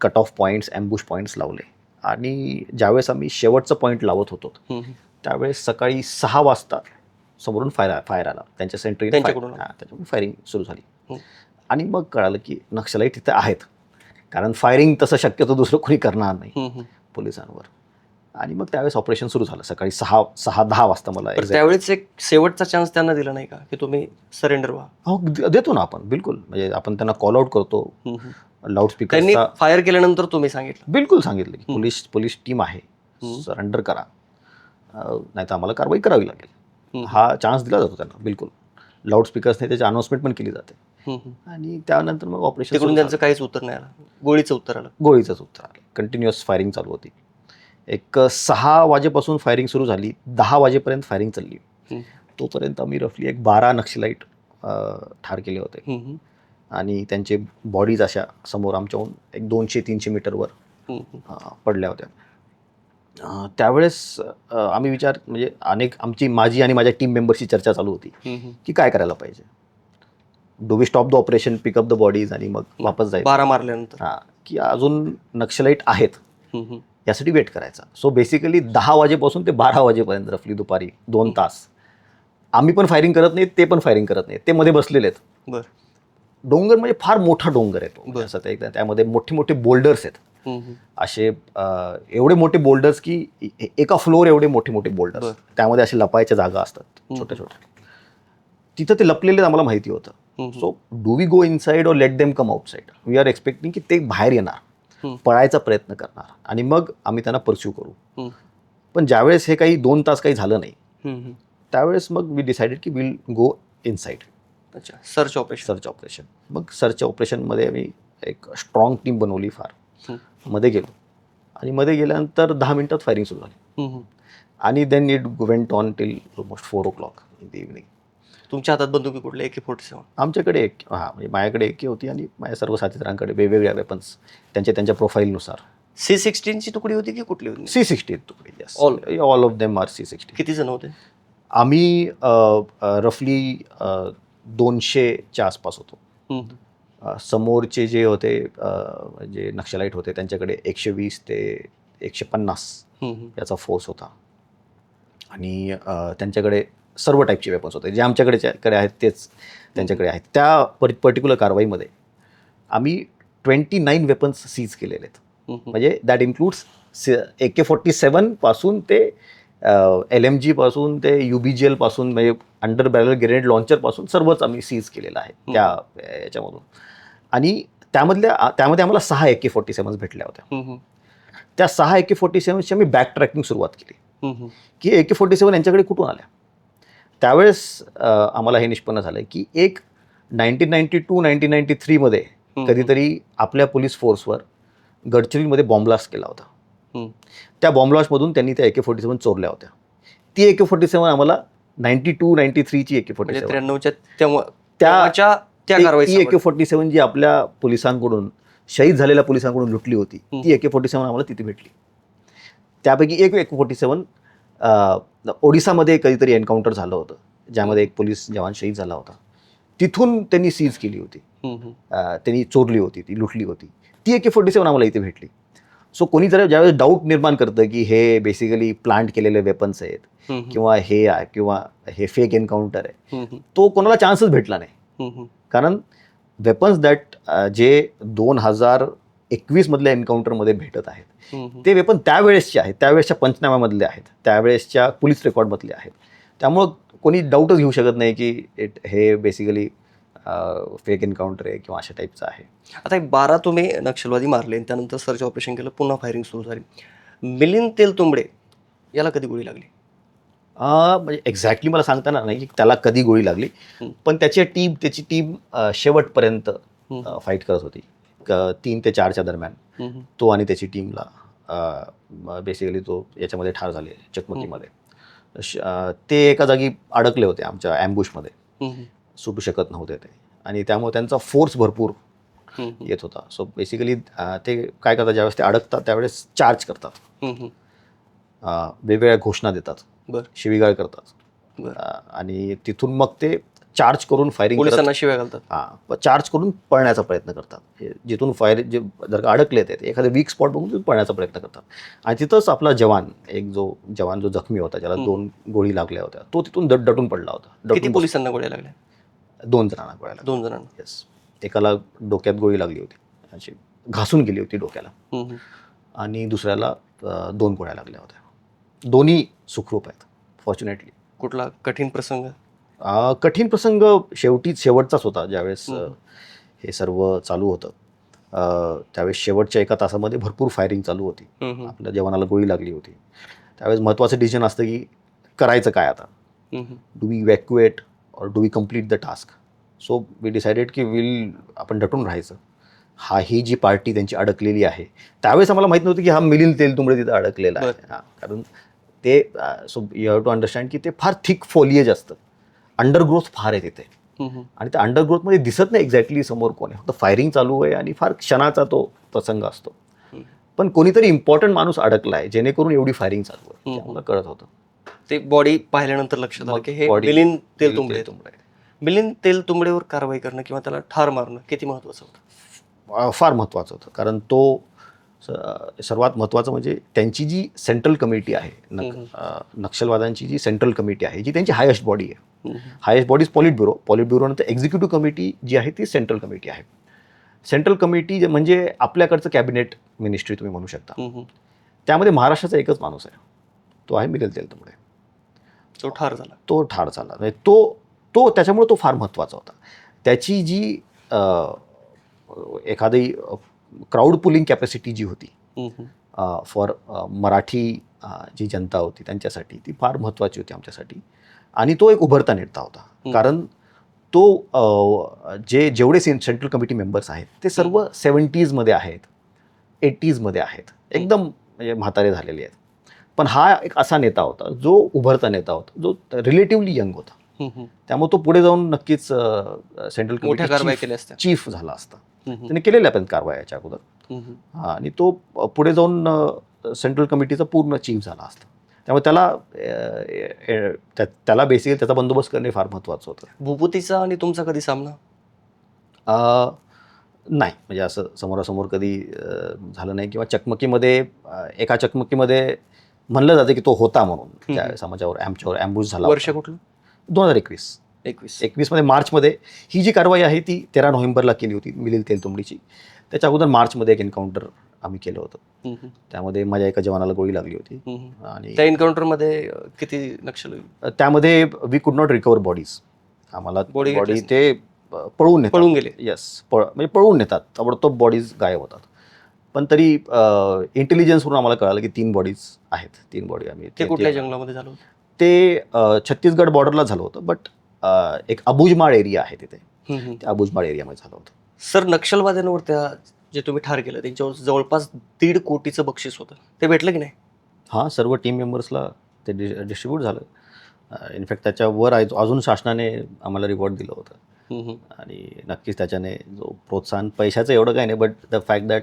कट ऑफ पॉईंट्स ॲम्बुश पॉईंट्स लावले आणि ज्यावेळेस आम्ही शेवटचं पॉईंट लावत होतो त्यावेळेस सकाळी 6 वाजता समोरून फायर आला. त्यांच्या सेंट्री त्याच्यामुळे फायरिंग सुरू झाली आणि मग कळालं की नक्षलाईट तिथे आहेत. कारण फायरिंग तसं शक्यतो दुसरं कोणी करणार नाही पोलिसांवर. आणि मग त्यावेळेस ऑपरेशन सुरू झालं सकाळी 6-10 वाजता. मला त्यावेळेस एक शेवटचा चान्स त्यांना दिला नाही का की तुम्ही सरेंडर व्हा? हो देतो ना आपण बिलकुल. म्हणजे आपण त्यांना कॉल आउट करतो लाऊडस्पीकर. त्यांनी फायर केल्यानंतर तुम्ही सांगितलं? बिलकुल सांगितलं की पोलीस टीम आहे, सरेंडर करा नाही तर आम्हाला कारवाई करावी लागेल. हा चान्स दिला जातो त्यांना बिलकुल. लाऊडस्पीकर्सने त्याची अनाउन्समेंट पण केली जाते. आणि त्यानंतर मग ऑपरेशन तिकडून त्यांचं काहीच उत्तर नाही आलं? गोळीचं उत्तर आलं? गोळीचंच उत्तर आलं. कंटिन्युअस फायरिंग चालू होती. एक 6 वाजेपासून फायरिंग सुरू झाली. 10 वाजेपर्यंत फायरिंग चालली. तोपर्यंत आम्ही रफली एक 12 नक्षलाईट ठार केले होते आणि त्यांचे बॉडीज अशा समोर आमच्याहून एक 200-300 मीटरवर पडल्या होत्या. त्यावेळेस आम्ही म्हणजे माझी आणि माझ्या टीम मेंबर्सची चर्चा चालू होती की काय करायला पाहिजे. Do we stop the operation, pick up the bodies आणि मग वापस जायचं? 12 मारल्यानंतर की अजून नक्षलाईट आहेत यासाठी वेट करायचा. सो बेसिकली 10 वाजेपासून ते 12 वाजेपर्यंत रफली दुपारी 2 तास आम्ही पण फायरिंग करत नाही, ते पण फायरिंग करत नाही. ते मध्ये बसलेले आहेत. बरं. डोंगर म्हणजे फार मोठा डोंगर आहे तो. असं त्यामध्ये मोठे मोठे बोल्डर्स आहेत. असे एवढे मोठे बोल्डर्स की एका फ्लोअर एवढे मोठे मोठे बोल्डर्स. त्यामध्ये असे लपायच्या जागा असतात छोट्या छोट्या. तिथं ते लपलेले आम्हाला माहिती होतं. So do we go inside और let them come outside? We are expecting की ते बाहेर येणार, पळायचा प्रयत्न करणार आणि मग आम्ही त्यांना परस्यू करू. पण ज्यावेळेस हे काही 2 तास काही झालं नाही त्यावेळेस मग वी डिसाइडेड की विल गो इनसाइड. अच्छा. Search operation. मग सर्च ऑपरेशनमध्ये आम्ही एक स्ट्रॉंग टीम बनवली फार. मध्ये गेलो आणि मध्ये गेल्यानंतर 10 मिनिटात फायरिंग सुरू झाली आणि then it went on till almost 4 o'clock in the evening. तुमच्या हातात बंदुकी कुठले? AK-47? आमच्याकडे म्हणजे माझ्याकडे AK होती आणि माझ्या सर्व साथीदारांकडे वेगवेगळ्या वेपन्स त्यांच्या प्रोफाईलनुसार. C-16ची तुकडी होती की कुठली होती? C-16 तुकडी. All of them are C-16. किती जण होते? आम्ही रफली 200च्या आसपास होतो. समोरचे जे होते जे नक्षलाईट होते त्यांच्याकडे 120 ते 150 याचा फोर्स होता आणि त्यांच्याकडे सर्व टाईपचे वेपन्स होते. जे आमच्याकडे आहेत तेच त्यांच्याकडे आहेत. त्या पर्टिक्युलर कारवाईमध्ये आम्ही 29 वेपन्स सीज केलेले आहेत. म्हणजे दॅट इन्क्लूड्स AK-47 पासून ते LMG पासून ते UBGL पासून म्हणजे अंडर बॅरल ग्रेनेड लॉन्चर पासून सर्वच आम्ही सीज केलेलं आहे त्या याच्यामधून. आणि त्यामध्ये आम्हाला 6 AK-47 भेटल्या होत्या. त्या 6 AK-47ची आम्ही बॅक ट्रॅकिंग सुरुवात केली की AK-47 यांच्याकडे कुठून आल्या. त्यावेळेस आम्हाला हे निष्पन्न झालं की एक 1992-1993 मध्ये कधीतरी आपल्या पोलीस फोर्सवर गडचिरोलीमध्ये बॉम्बब्लास्ट केला होता. त्या बॉम्बब्लास्टमधून त्यांनी त्या AK-47 चोरल्या होत्या. ती AK-47 आम्हाला 92-93ची AK-47 AK-47 जी आपल्या पोलिसांकडून शहीद झालेल्या पोलिसांकडून लुटली होती ती AK-47 आम्हाला तिथे भेटली. त्यापैकी एक AK-47 ओडिसामध्ये कधीतरी एन्काउंटर झालं होतं ज्यामध्ये एक पोलीस जवान शहीद झाला होता. तिथून त्यांनी सीज केली होती, त्यांनी चोरली होती, ती लुटली होती. ती AK-47 आम्हाला इथे भेटली. सो कोणी जर ज्यावेळेस डाऊट निर्माण करतं की हे बेसिकली प्लांट केलेले वेपन्स आहेत किंवा हे फेक एन्काउंटर आहे, तो कोणाला चान्सच भेटला नाही. कारण वेपन्स दॅट जे 2000 21 मधल्या एन्काउंटरमध्ये भेटत आहेत. हम्म. ते वेपन त्यावेळेसचे आहेत, त्यावेळेसच्या पंचनाम्यामधले आहेत, त्यावेळेसच्या पोलीस रेकॉर्डमधले आहेत. त्यामुळं कोणी डाऊटच घेऊ शकत नाही की हे बेसिकली फेक एन्काउंटर आहे किंवा अशा टाईपचं आहे. आता एक 12 तुम्ही नक्षलवादी मारले आणि त्यानंतर सर्च ऑपरेशन केलं, पुन्हा फायरिंग सुरू झाली. मिलिंद तेलतुंबडे याला कधी गोळी लागली? म्हणजे एक्झॅक्टली मला सांगता येणार नाही की त्याला कधी गोळी लागली, पण त्याची टीम शेवटपर्यंत फाईट करत होती. 3 ते 4च्या दरम्यान तो आणि त्याची टीमला बेसिकली तो याच्यामध्ये ठार झाले चकमकीमध्ये. ते एका जागी अडकले होते आमच्या ॲम्बुशमध्ये, सुटू शकत नव्हते ते, आणि त्यामुळे त्यांचा फोर्स भरपूर येत होता. सो बेसिकली ते काय करतात, ज्यावेळेस ते अडकतात त्यावेळेस चार्ज करतात, वेगवेगळ्या घोषणा देतात, बरं. शिवीगाळ करतात, आणि तिथून मग ते चार्ज करून फायरिंग पोलिसांना शिव्या घालतात, चार्ज करून पळण्याचा प्रयत्न करतात. जिथून जे जर का अडकले ते एखादे वीक स्पॉट बघून तिथून पळण्याचा प्रयत्न करतात. आणि तिथंच आपला जवान जो जखमी होता, ज्याला 2 गोळी लागल्या होत्या, तो तिथून दटून पडला होता. किती पोलिसांना गोळ्या लागल्या? 2 जणांना गोळ्या लागल्या. 2 जणांना. येस. एकाला डोक्यात गोळी लागली होती, अशी घासून गेली होती डोक्याला, आणि दुसऱ्याला 2 गोळ्या लागल्या होत्या. दोन्ही सुखरूप आहेत फॉर्च्युनेटली. कुठला कठीण प्रसंग? कठीण प्रसंग शेवटचाच होता, ज्यावेळेस हे सर्व चालू होतं. त्यावेळेस शेवटच्या 1 तासामध्ये भरपूर फायरिंग चालू होती. आपल्या जवानाला गोळी लागली होती. त्यावेळेस महत्त्वाचं डिसिजन असतं की करायचं काय आता. Do we evacuate or do we complete the task. So we decided की आपण डटून राहायचं. ही जी पार्टी त्यांची अडकलेली आहे, त्यावेळेस आम्हाला माहीत नव्हतं की हा मिलिंद तेलतुंबडे तिथं अडकलेला आहे. कारण ते so you have to understand की ते फार थिक फोलिएज असतं, अंडरग्रोथ फार आहे तिथे, आणि त्या अंडरग्रोथमध्ये दिसत नाही एक्झॅक्टली समोर कोण आहे, फक्त फायरिंग चालू आहे आणि फार क्षणाचा तो प्रसंग असतो. पण कोणीतरी इम्पॉर्टंट माणूस अडकला आहे जेणेकरून एवढी फायरिंग चालू आहे, ते आम्हाला कळत होतं. ते बॉडी पाहिल्यानंतर लक्षात आलं की हे मिलिंद तेलतुंबडे. मिलिंद तेलतुंबडेवर कारवाई करणं किंवा त्याला ठार मारणं किती महत्त्वाचं होतं? फार महत्त्वाचं होतं, कारण तो सर्वात महत्त्वाचं म्हणजे त्यांची जी सेंट्रल कमिटी आहे, नक्षलवाद्यांची जी सेंट्रल कमिटी आहे, जी त्यांची हायेस्ट बॉडी आहे. हायेस्ट बॉडी इज पॉलिट ब्युरो नंतर एक्झिक्युटिव्ह कमिटी जी आहे ती सेंट्रल कमिटी आहे. सेंट्रल कमिटी म्हणजे आपल्याकडचं कॅबिनेट मिनिस्ट्री तुम्ही म्हणू शकता. त्यामध्ये महाराष्ट्राचा एकच माणूस आहे, तो आहे मिलिंद तेलतुंबडे. तो ठार झाला. म्हणजे तो त्याच्यामुळे तो फार महत्त्वाचा होता. त्याची जी एखादी क्राऊड पुलिंग कॅपॅसिटी जी होती फॉर मराठी जी जनता होती त्यांच्यासाठी, ती फार महत्त्वाची होती आमच्यासाठी. आणि तो एक उभरता नेता होता, कारण तो जेवढे सेंट्रल कमिटी मेंबर्स आहेत ते सर्व 70s आहेत, 80s आहेत, एकदम म्हणजे म्हातारे झालेले आहेत. पण हा एक असा नेता होता जो उभरता नेता होता, जो रिलेटिव्हली यंग होता. त्यामुळे तो पुढे जाऊन नक्कीच सेंट्रल कमिटी चीफ झाला असता. त्याने केलेल्या पण कारवाया याच्या अगोदर, आणि तो पुढे जाऊन सेंट्रल कमिटीचा पूर्ण चीफ झाला असता. त्यामुळे त्याला बेसिकली त्याचा बंदोबस्त करणे फार महत्त्वाचं होतं. भूपतीचा आणि तुमचा कधी सामना? नाही, म्हणजे असं समोरासमोर कधी झालं नाही, किंवा चकमकीमध्ये एका चकमकीमध्ये म्हणलं जातं की तो होता म्हणून, त्यावेळेस आमच्यावर ॲम्बुश झाला. वर्ष कुठलं? 2021 मध्ये मार्चमध्ये ही जी कारवाई आहे ती 13 नोव्हेंबरला केली होती मिलिंद तेलतुंबडेची. त्याच्या अगोदर मार्चमध्ये एक एन्काउंटर आम्ही केलं होतं. त्यामध्ये माझ्या एका जवानाला गोळी लागली होती. आणि त्या एन्काउंटरमध्ये किती नक्षल? त्यामध्ये वी कुड नॉट रिकवर बॉडीज. आम्हाला बॉडी ते पळून गेले. येस, म्हणजे पळून नेतात, ताबडतोब बॉडीज गायब होतात. पण तरी इंटेलिजन्सवरून आम्हाला कळालं की 3 बॉडीज आहेत. 3 बॉडी आम्ही. ते कुठल्या जंगलामध्ये झालं होतं? ते छत्तीसगड बॉर्डरला झालं होतं, बट एक अबुजमाळ एरिया आहे तिथे, त्या अबुजमाळ एरियामध्ये झालं होतं. सर, नक्षलवाद्यांवर त्या जे तुम्ही ठार केलं त्यांच्यावर जवळपास 1.5 कोटीचं बक्षीस होतं, ते भेटलं की नाही? हां, सर्व टीम मेंबर्सला ते डिस्ट्रीब्यूट झालं. इनफॅक्ट त्याच्यावर अजून शासनाने आम्हाला रिवॉर्ड दिलं होतं. आणि नक्कीच त्याच्याने जो प्रोत्साहन, पैशाचं एवढं काही नाही, बट द फॅक्ट दॅट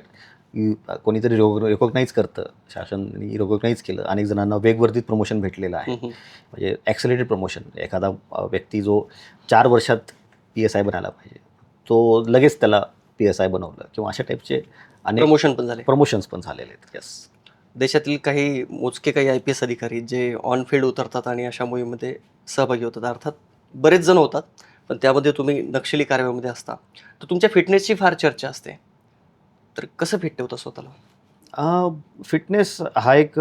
कोणीतरी रिकॉग्नाईज करतं, शासनाने रिकॉग्नाईज केलं. अनेक जणांना वेगवर्धित प्रमोशन भेटलेलं आहे, म्हणजे ॲक्सेलरेटेड प्रमोशन. एखादा व्यक्ती जो 4 वर्षात PSI बनायला पाहिजे, तो लगेच त्याला PSI बनवलं, किंवा अशा टाईपचे अनेक प्रमोशन्स पण झालेले आहेत. यस. देशातील काही मोजके काही IPS अधिकारी जे ऑन फील्ड उतरतात आणि अशा मोहिमेमध्ये सहभागी होतात, अर्थात बरेच जण होतात, पण त्यामध्ये तुम्ही नक्षली कारवाईमध्ये असता, तर तुमच्या फिटनेसची फार चर्चा असते. तर कसं फिट ठेवता स्वतःला? फिटनेस हा एक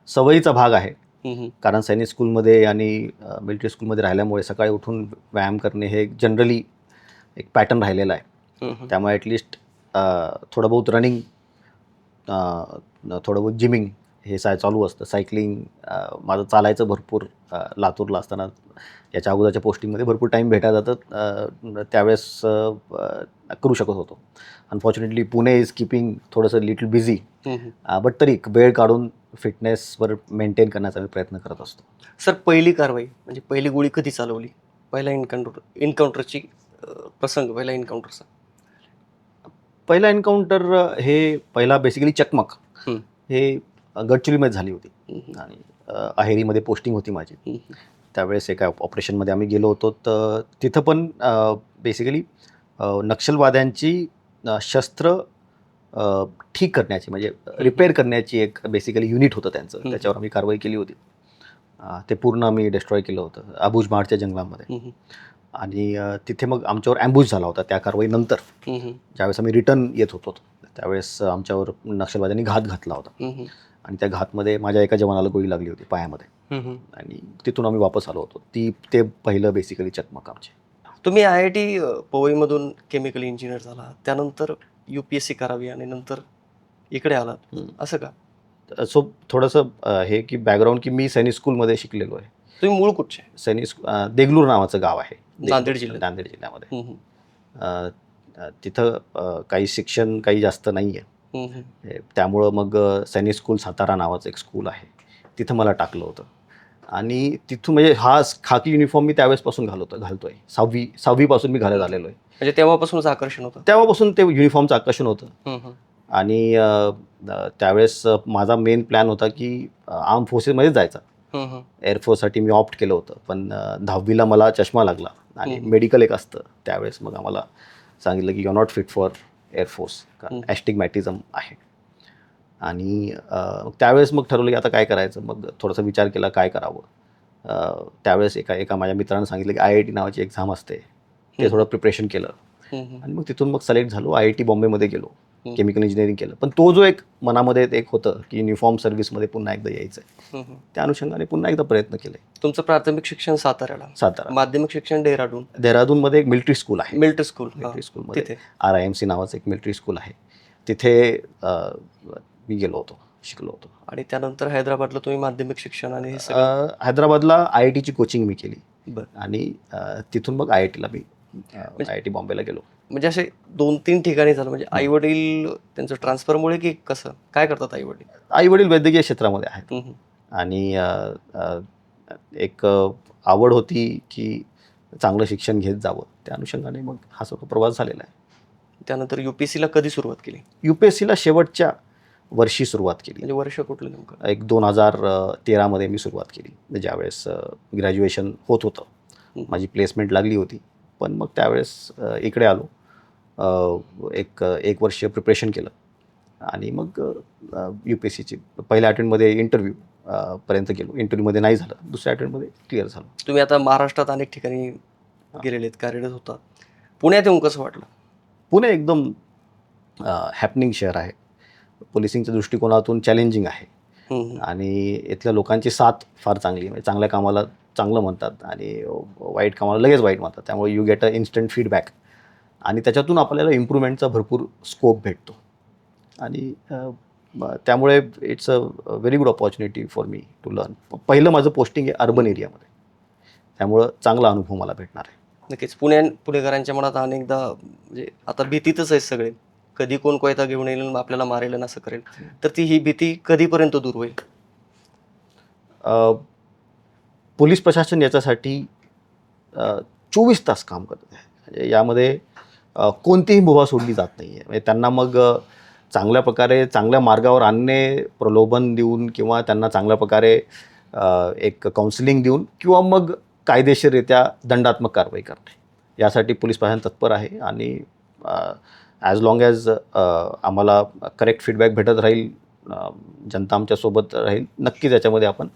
सवयीचा भाग आहे. हम्म, हम्म. कारण सैनिक स्कूलमध्ये आणि मिलिटरी स्कूलमध्ये राहिल्यामुळे सकाळी उठून व्यायाम करणे हे जनरली एक पॅटर्न राहिलेला आहे. हम्म, हम्म. त्यामुळे ॲटलिस्ट थोडं बहुत रनिंग, थोडं बहुत जिमिंग हे चालू असतं. सायकलिंग, माझं चालायचं भरपूर. लातूरला असताना याच्या अगोदरच्या पोस्टिंगमध्ये भरपूर टाईम भेटायला जातं, त्यावेळेस करू शकत होतो. अनफॉर्च्युनेटली पुणे इज कीपिंग थोडंसं लिटल बिझी, हम्म, हम्म. बट तरी वेळ काढून फिटनेसवर मेंटेन करण्याचा मी प्रयत्न करत असतो. सर, पहिली कारवाई म्हणजे पहिली गोळी कधी चालवली? पहिला एन्काउंटरची प्रसंग, पहिला एन्काउंटरचा. पहिला एन्काउंटर हे पहिला बेसिकली चकमक हम्म. हे गडचिरोलीमध्ये झाली होती. हम्म. आणि अहेरीमध्ये पोस्टिंग होती माझी. हम्म. त्यावेळेस एका ऑपरेशनमध्ये आम्ही गेलो होतो. तर तिथं पण बेसिकली नक्षलवाद्यांची शस्त्र ठीक करण्याची, म्हणजे रिपेअर करण्याची एक बेसिकली युनिट होतं त्यांचं. त्याच्यावर आम्ही कारवाई केली होती. ते पूर्ण आम्ही डिस्ट्रॉय केलं होतं अबुजमाडच्या जंगलामध्ये. हम्म. आणि तिथे मग आमच्यावर ॲम्बुश झाला होता त्या कारवाईनंतर. हम्म. ज्यावेळेस आम्ही रिटर्न येत होतो त्यावेळेस आमच्यावर नक्षलवाद्यांनी घात घातला होता. हम्म. आणि त्या घातमध्ये माझ्या एका जवानाला गोळी लागली होती पायामध्ये. हम्म. आणि तिथून आम्ही वापस आलो होतो. ते पहिलं बेसिकली चकमक आमची. तुम्ही IIT पवईमधून केमिकल इंजिनियर झाला, त्यानंतर UPSC करावी आणि नंतर इकडे आलात, असं का? सो थोडंसं हे की बॅकग्राऊंड की मी सैनिक स्कूलमध्ये शिकलेलो आहे. तुम्ही मूळ कुठचे? देगलूर नावाचं गाव आहे नांदेड जिल्ह्यात. नांदेड जिल्ह्यामध्ये. हम्म. तिथं काही शिक्षण काही जास्त नाही आहे. हम्म. त्यामुळं मग सैनिक स्कूल सातारा नावाचं एक स्कूल आहे, तिथं मला टाकलं होतं. आणि तिथून म्हणजे हा खाकी युनिफॉर्म मी त्यावेळेसपासून घालतोय. सहावीपासून मी घालत आलेलो आहे. म्हणजे तेव्हापासूनच आकर्षण होतं. तेव्हापासून ते युनिफॉर्मचं आकर्षण होतं. हम्म. आणि त्यावेळेस माझा मेन प्लॅन होता की आर्म फोर्सेसमध्येच जायचा. हम्म. एअरफोर्ससाठी मी ऑप्ट केलं होतं. पण 10वीला मला चष्मा लागला आणि मेडिकल एक असतं. त्यावेळेस मग आम्हाला सांगितलं की you are not fit for air force, कारण ॲस्टिग्मॅटिझम आहे. आणि त्यावेळेस मग ठरवलं की आता काय करायचं. मग थोडासा विचार केला काय करावं. त्यावेळेस एका माझ्या मित्रानं सांगितलं की IIT नावाची एक्झाम असते, ते थोडं प्रिपरेशन केलं. आणि मग तिथून मग सिलेक्ट झालो. IIT बॉम्बेमध्ये गेलो, केमिकल इंजिनिअरिंग केलं. पण तो जो एक मनामध्ये एक होतं की युनिफॉर्म सर्व्हिसमध्ये पुन्हा एकदा यायचं आहे, त्या अनुषंगाने पुन्हा एकदा प्रयत्न केले. तुमचं प्राथमिक शिक्षण साताऱ्याला, सातारा. माध्यमिक शिक्षण देहरादूनमध्ये एक मिलिटरी स्कूल आहे. Military school. मिलिटरी स्कूलमध्ये तिथे RIMC नावाचं एक मिलिटरी स्कूल आहे. तिथे मी गेलो होतो, शिकलो होतो. आणि त्यानंतर हैदराबादला तुम्ही माध्यमिक शिक्षण आणि हे सगळं. हैदराबादला IITची कोचिंग मी केली. बरं. आणि तिथून मग IITला मी IIT बॉम्बेला गेलो. म्हणजे असे 2-3 ठिकाणी झालं. म्हणजे आई वडील त्यांचं ट्रान्सफरमुळे की कसं, काय करतात आई वडील? आई वडील वैद्यकीय क्षेत्रामध्ये आहेत. आणि एक आवड होती की चांगलं शिक्षण घेत जावं. त्या अनुषंगाने मग हा सर्व प्रवास झालेला आहे. त्यानंतर UPSCला कधी सुरुवात केली? UPSCला शेवटच्या वर्षी सुरुवात केली. म्हणजे वर्ष कुठलं नेमकं? एक 2013मध्ये मी सुरुवात केली, ज्यावेळेस ग्रॅज्युएशन होत होतं. माझी प्लेसमेंट लागली होती. पण मग त्यावेळेस इकडे आलो, एक वर्ष प्रिपरेशन केलं. आणि मग UPSCची पहिल्या अटेम्प्टमध्ये इंटरव्ह्यू पर्यंत गेलो. इंटरव्ह्यूमध्ये नाही झालं, दुसऱ्या अटेम्प्टमध्ये क्लिअर झालं. तुम्ही आता महाराष्ट्रात अनेक ठिकाणी गेलेले आहेत, कार्यरत होता. पुण्यात येऊन कसं वाटलं? पुणे एकदम हॅपनिंग शहर आहे. पोलिसिंगच्या दृष्टिकोनातून चॅलेंजिंग आहे. आणि इथल्या लोकांची साथ फार चांगली आहे. म्हणजे चांगल्या कामाला चांगलं म्हणतात आणि वाईट कामाला लगेच वाईट म्हणतात. त्यामुळे you get a instant feedback आणि त्याच्यातून आपल्याला इम्प्रूव्हमेंटचा भरपूर स्कोप भेटतो. आणि त्यामुळे it's a very good opportunity for me to learn. पहिलं माझं पोस्टिंग आहे अर्बन एरियामध्ये, त्यामुळं चांगला अनुभव मला भेटणार आहे. नक्कीच. पुणेकरांच्या मनात अनेकदा म्हणजे आता भीतीतच आहेत सगळे, कधी कोण कोयता घेऊन येईल, आपल्याला मारेल आणि असं करेल. तर ही भीती कधीपर्यंत दूर होईल? पोलीस प्रशासन याच्यासाठी 24 तास काम करत आहे. म्हणजे यामध्ये कोणतीही मुभा सोडली जात नाही आहे. म्हणजे त्यांना मग चांगल्या प्रकारे चांगल्या मार्गावर आणणे, प्रलोभन देऊन किंवा त्यांना चांगल्या प्रकारे एक काउन्सिलिंग देऊन किंवा मग कायदेशीररित्या दंडात्मक कारवाई करणे, यासाठी पोलीस प्रशासन तत्पर आहे. आणि ॲज लॉंग ॲज आम्हाला करेक्ट फीडबॅक भेटत राहील, जनता आमच्यासोबत राहील, नक्कीच याच्यामध्ये आपण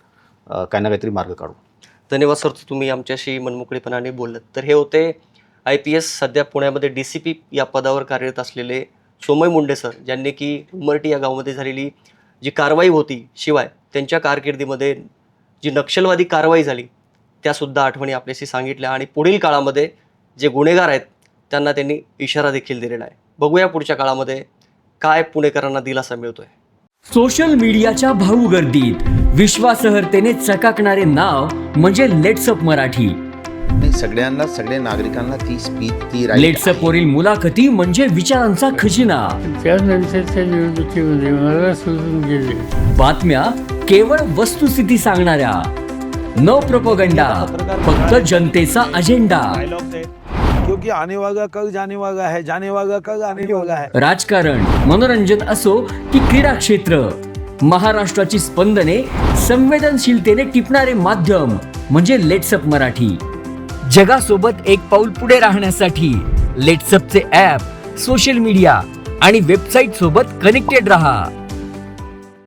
काही ना काहीतरी मार्ग काढू. धन्यवाद सर, तुम्ही आमच्याशी मनमोकळेपणाने बोललात. तर हे होते IPS, सध्या पुण्यामध्ये DCP या पदावर कार्यरत असलेले सोमय मुंडे सर, ज्यांनी की उमरटी या गावामध्ये झालेली जी कारवाई होती, शिवाय त्यांच्या कारकिर्दीमध्ये जी नक्षलवादी कारवाई झाली त्यासुद्धा आठवणी आपल्याशी सांगितल्या आणि पुढील काळामध्ये जे गुन्हेगार आहेत त्यांना त्यांनी इशारा देखील दिलेला आहे. बघूया पुढच्या काळामध्ये काय पुणेकरांना दिलासा मिळतोय. सोशल मीडियाच्या भाऊ गर्दीत विश्वासार्हतेने चकाकणारे नाव म्हणजे लेट्सअप मराठी. सगळ्यांना, सगळ्या नागरिकांना ती स्पीच, ती लेट्सअप वरील मुलाखती म्हणजे विचारांचा खजिना. त्यानंतरच्या निवडणुकीमध्ये मला सोडून गेले. बातम्या केवळ वस्तुस्थिती सांगणाऱ्या, न प्रोपगंडा, फक्त जनतेचा अजेंडा. क्योंकि आने वाला कल जाने वाला है, जाने वाला कल आने वाला है. राजकारण, मनोरंजन असो की क्रीडा क्षेत्र, महाराष्ट्राची स्पंदने संवेदनशीलतेने टिपणारे माध्यम म्हणजे लेट्सअप मराठी. जगासोबत एक पाऊल पुढे राहण्यासाठी लेट्सअपचे ॲप, सोशल मीडिया आणि वेबसाईट सोबत कनेक्टेड रहा.